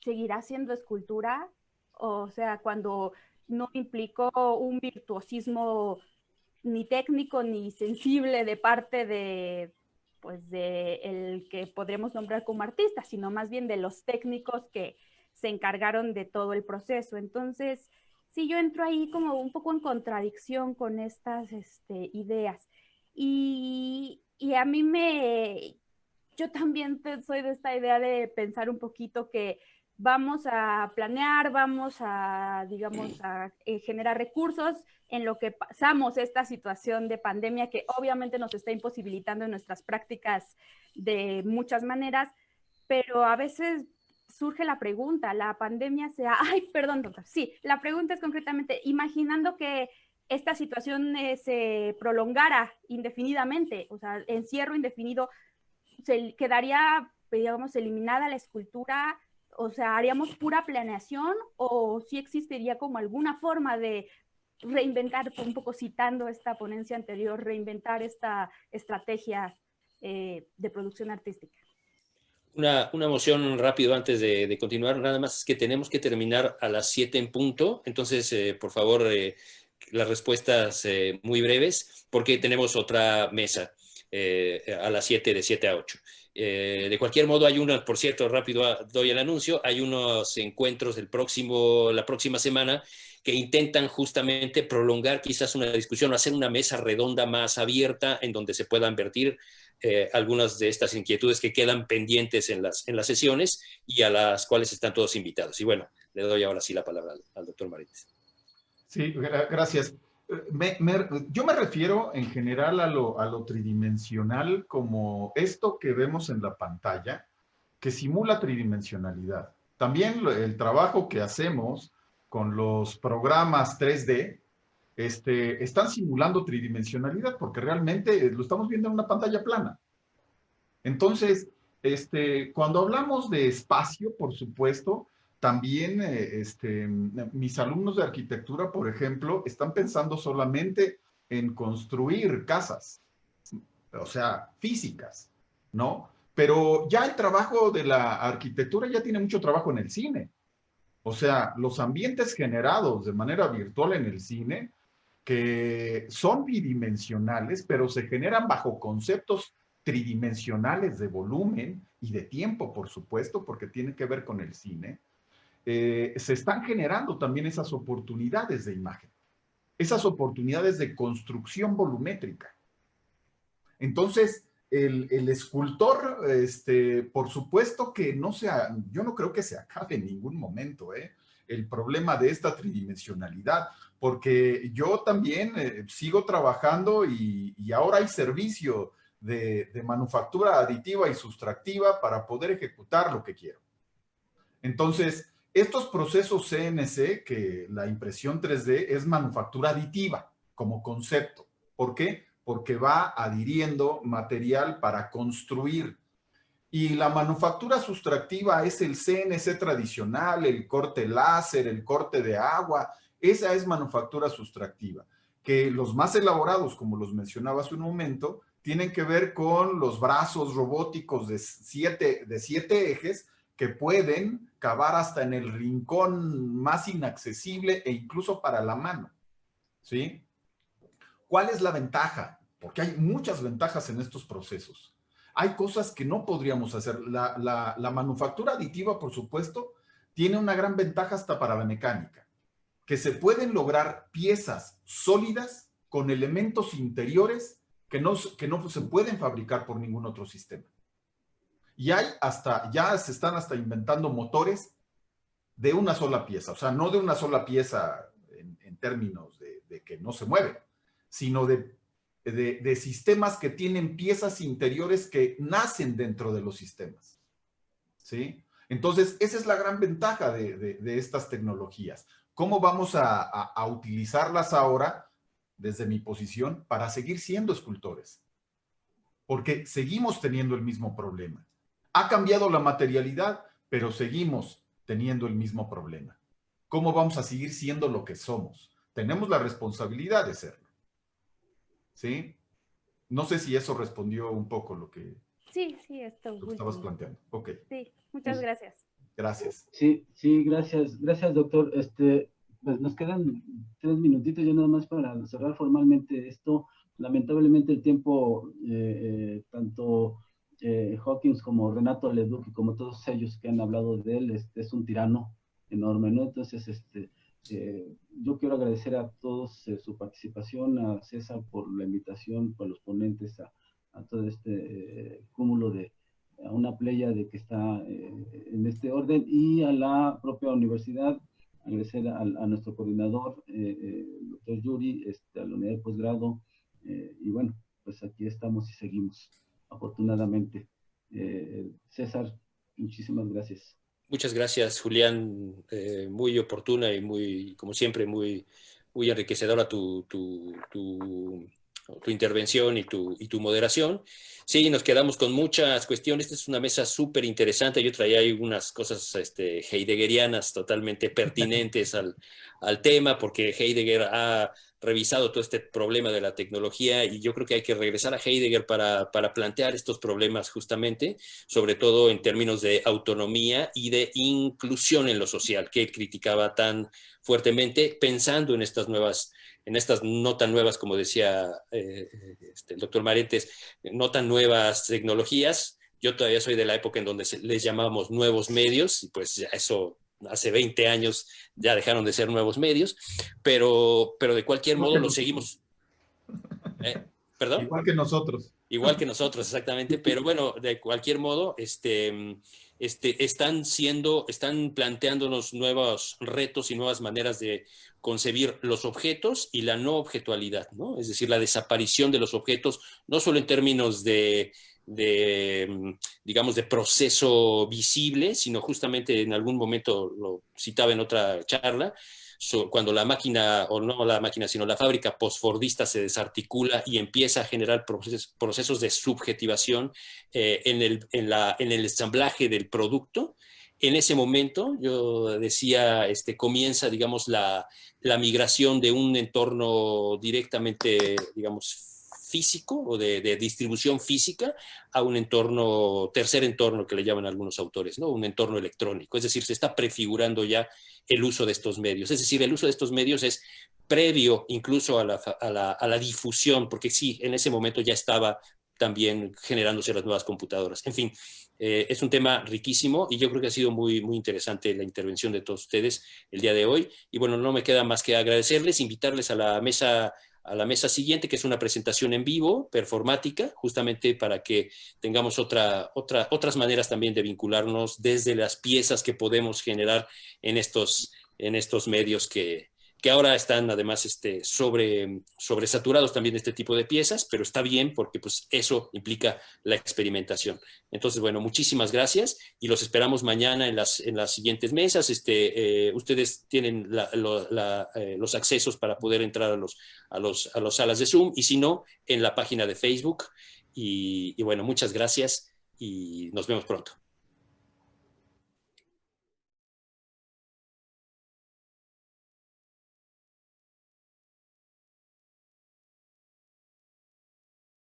seguirá siendo escultura, o sea, cuando no implicó un virtuosismo ni técnico ni sensible de parte de el que podremos nombrar como artista, sino más bien de los técnicos que se encargaron de todo el proceso. Entonces, sí, yo entro ahí como un poco en contradicción con estas ideas. Y a mí yo también soy de esta idea de pensar un poquito que vamos a planear, vamos a, digamos, a generar recursos en lo que pasamos esta situación de pandemia que obviamente nos está imposibilitando en nuestras prácticas de muchas maneras, pero a veces surge la pregunta, la pandemia perdón, doctor, sí, la pregunta es concretamente, imaginando que esta situación se prolongara indefinidamente, o sea, encierro indefinido, se quedaría, digamos, eliminada la escultura, o sea, haríamos pura planeación o sí existiría como alguna forma de reinventar, un poco citando esta ponencia anterior, reinventar esta estrategia de producción artística. Una moción rápido antes de continuar, nada más es que tenemos que terminar a las 7 en punto, entonces por favor las respuestas muy breves porque tenemos otra mesa a las 7 de 7 a 8. De cualquier modo hay una, por cierto, rápido doy el anuncio, hay unos encuentros la próxima semana que intentan justamente prolongar quizás una discusión o hacer una mesa redonda más abierta en donde se puedan vertir algunas de estas inquietudes que quedan pendientes en las sesiones y a las cuales están todos invitados. Y bueno, le doy ahora sí la palabra al doctor Marites. Sí, gracias. Yo me refiero en general a lo tridimensional como esto que vemos en la pantalla, que simula tridimensionalidad. También el trabajo que hacemos con los programas 3D, están simulando tridimensionalidad porque realmente lo estamos viendo en una pantalla plana. Entonces, cuando hablamos de espacio, por supuesto, también mis alumnos de arquitectura, por ejemplo, están pensando solamente en construir casas, o sea, físicas, ¿no? Pero ya el trabajo de la arquitectura ya tiene mucho trabajo en el cine. O sea, los ambientes generados de manera virtual en el cine, que son bidimensionales, pero se generan bajo conceptos tridimensionales de volumen y de tiempo, por supuesto, porque tiene que ver con el cine, se están generando también esas oportunidades de imagen, esas oportunidades de construcción volumétrica. Entonces, el escultor, por supuesto que yo no creo que se acabe en ningún momento, el problema de esta tridimensionalidad, porque yo también sigo trabajando y ahora hay servicio de manufactura aditiva y sustractiva para poder ejecutar lo que quiero. Entonces, estos procesos CNC, que la impresión 3D es manufactura aditiva como concepto. ¿Por qué? Porque va adhiriendo material para construir. Y la manufactura sustractiva es el CNC tradicional, el corte láser, el corte de agua. Esa es manufactura sustractiva. Que los más elaborados, como los mencionaba hace un momento, tienen que ver con los brazos robóticos de 7 ejes que pueden cavar hasta en el rincón más inaccesible e incluso para la mano. ¿Sí? ¿Cuál es la ventaja? Porque hay muchas ventajas en estos procesos. Hay cosas que no podríamos hacer. La manufactura aditiva, por supuesto, tiene una gran ventaja hasta para la mecánica, que se pueden lograr piezas sólidas con elementos interiores que no se pueden fabricar por ningún otro sistema. Y ya se están hasta inventando motores de una sola pieza, o sea, no de una sola pieza en términos de que no se mueven, sino de sistemas que tienen piezas interiores que nacen dentro de los sistemas. ¿Sí? Entonces, esa es la gran ventaja de estas tecnologías. ¿Cómo vamos a utilizarlas ahora, desde mi posición, para seguir siendo escultores? Porque seguimos teniendo el mismo problema. Ha cambiado la materialidad, pero seguimos teniendo el mismo problema. ¿Cómo vamos a seguir siendo lo que somos? Tenemos la responsabilidad de serlo. ¿Sí? No sé si eso respondió un poco lo que estabas planteando. Ok. Sí, muchas gracias. Gracias. Sí, gracias. Gracias, doctor. Pues nos quedan 3 minutitos ya nada más para cerrar formalmente esto. Lamentablemente el tiempo, tanto Hawkins como Renato Leduc y como todos ellos que han hablado de él, es un tirano enorme, ¿no? Entonces, yo quiero agradecer a todos su participación, a César por la invitación, por los ponentes, a todo este cúmulo a una playa de que está en este orden, y a la propia universidad, agradecer a nuestro coordinador, el doctor Yuri, a la unidad de posgrado, y bueno, pues aquí estamos y seguimos, afortunadamente. César, muchísimas gracias. Muchas gracias, Julián. Muy oportuna y muy, como siempre, muy enriquecedora tu intervención y tu moderación. Sí, nos quedamos con muchas cuestiones. Esta es una mesa súper interesante. Yo traía ahí unas cosas heideggerianas totalmente pertinentes al tema, porque Heidegger ha revisado todo este problema de la tecnología y yo creo que hay que regresar a Heidegger para plantear estos problemas justamente, sobre todo en términos de autonomía y de inclusión en lo social, que él criticaba tan fuertemente, pensando en estas no tan nuevas, como decía el doctor Marentes, no tan nuevas tecnologías. Yo todavía soy de la época en donde les llamábamos nuevos medios, y pues ya eso hace 20 años ya dejaron de ser nuevos medios, pero de cualquier modo lo seguimos. ¿Perdón? Igual que nosotros. Igual que nosotros, exactamente, pero bueno, de cualquier modo, están planteándonos nuevos retos y nuevas maneras de concebir los objetos y la no objetualidad, ¿no? Es decir, la desaparición de los objetos, no solo en términos digamos, de proceso visible, sino justamente en algún momento, lo citaba en otra charla, cuando la máquina, o no la máquina, sino la fábrica postfordista se desarticula y empieza a generar procesos de subjetivación en el ensamblaje del producto. En ese momento, yo decía, comienza, digamos, la migración de un entorno directamente, digamos, físico o de distribución física a un tercer entorno que le llaman algunos autores, ¿no? Un entorno electrónico. Es decir, se está prefigurando ya el uso de estos medios. Es decir, el uso de estos medios es previo incluso a la difusión, porque sí, en ese momento ya estaba también generándose las nuevas computadoras. En fin, es un tema riquísimo y yo creo que ha sido muy, muy interesante la intervención de todos ustedes el día de hoy. Y bueno, no me queda más que agradecerles, invitarles a la mesa siguiente, que es una presentación en vivo, performática, justamente para que tengamos otras maneras también de vincularnos desde las piezas que podemos generar en estos medios que ahora están además sobresaturados también de este tipo de piezas, pero está bien porque pues eso implica la experimentación. Entonces, bueno, muchísimas gracias y los esperamos mañana en las siguientes mesas. Ustedes tienen los accesos para poder entrar a las salas de Zoom y si no, en la página de Facebook. Y bueno, muchas gracias y nos vemos pronto.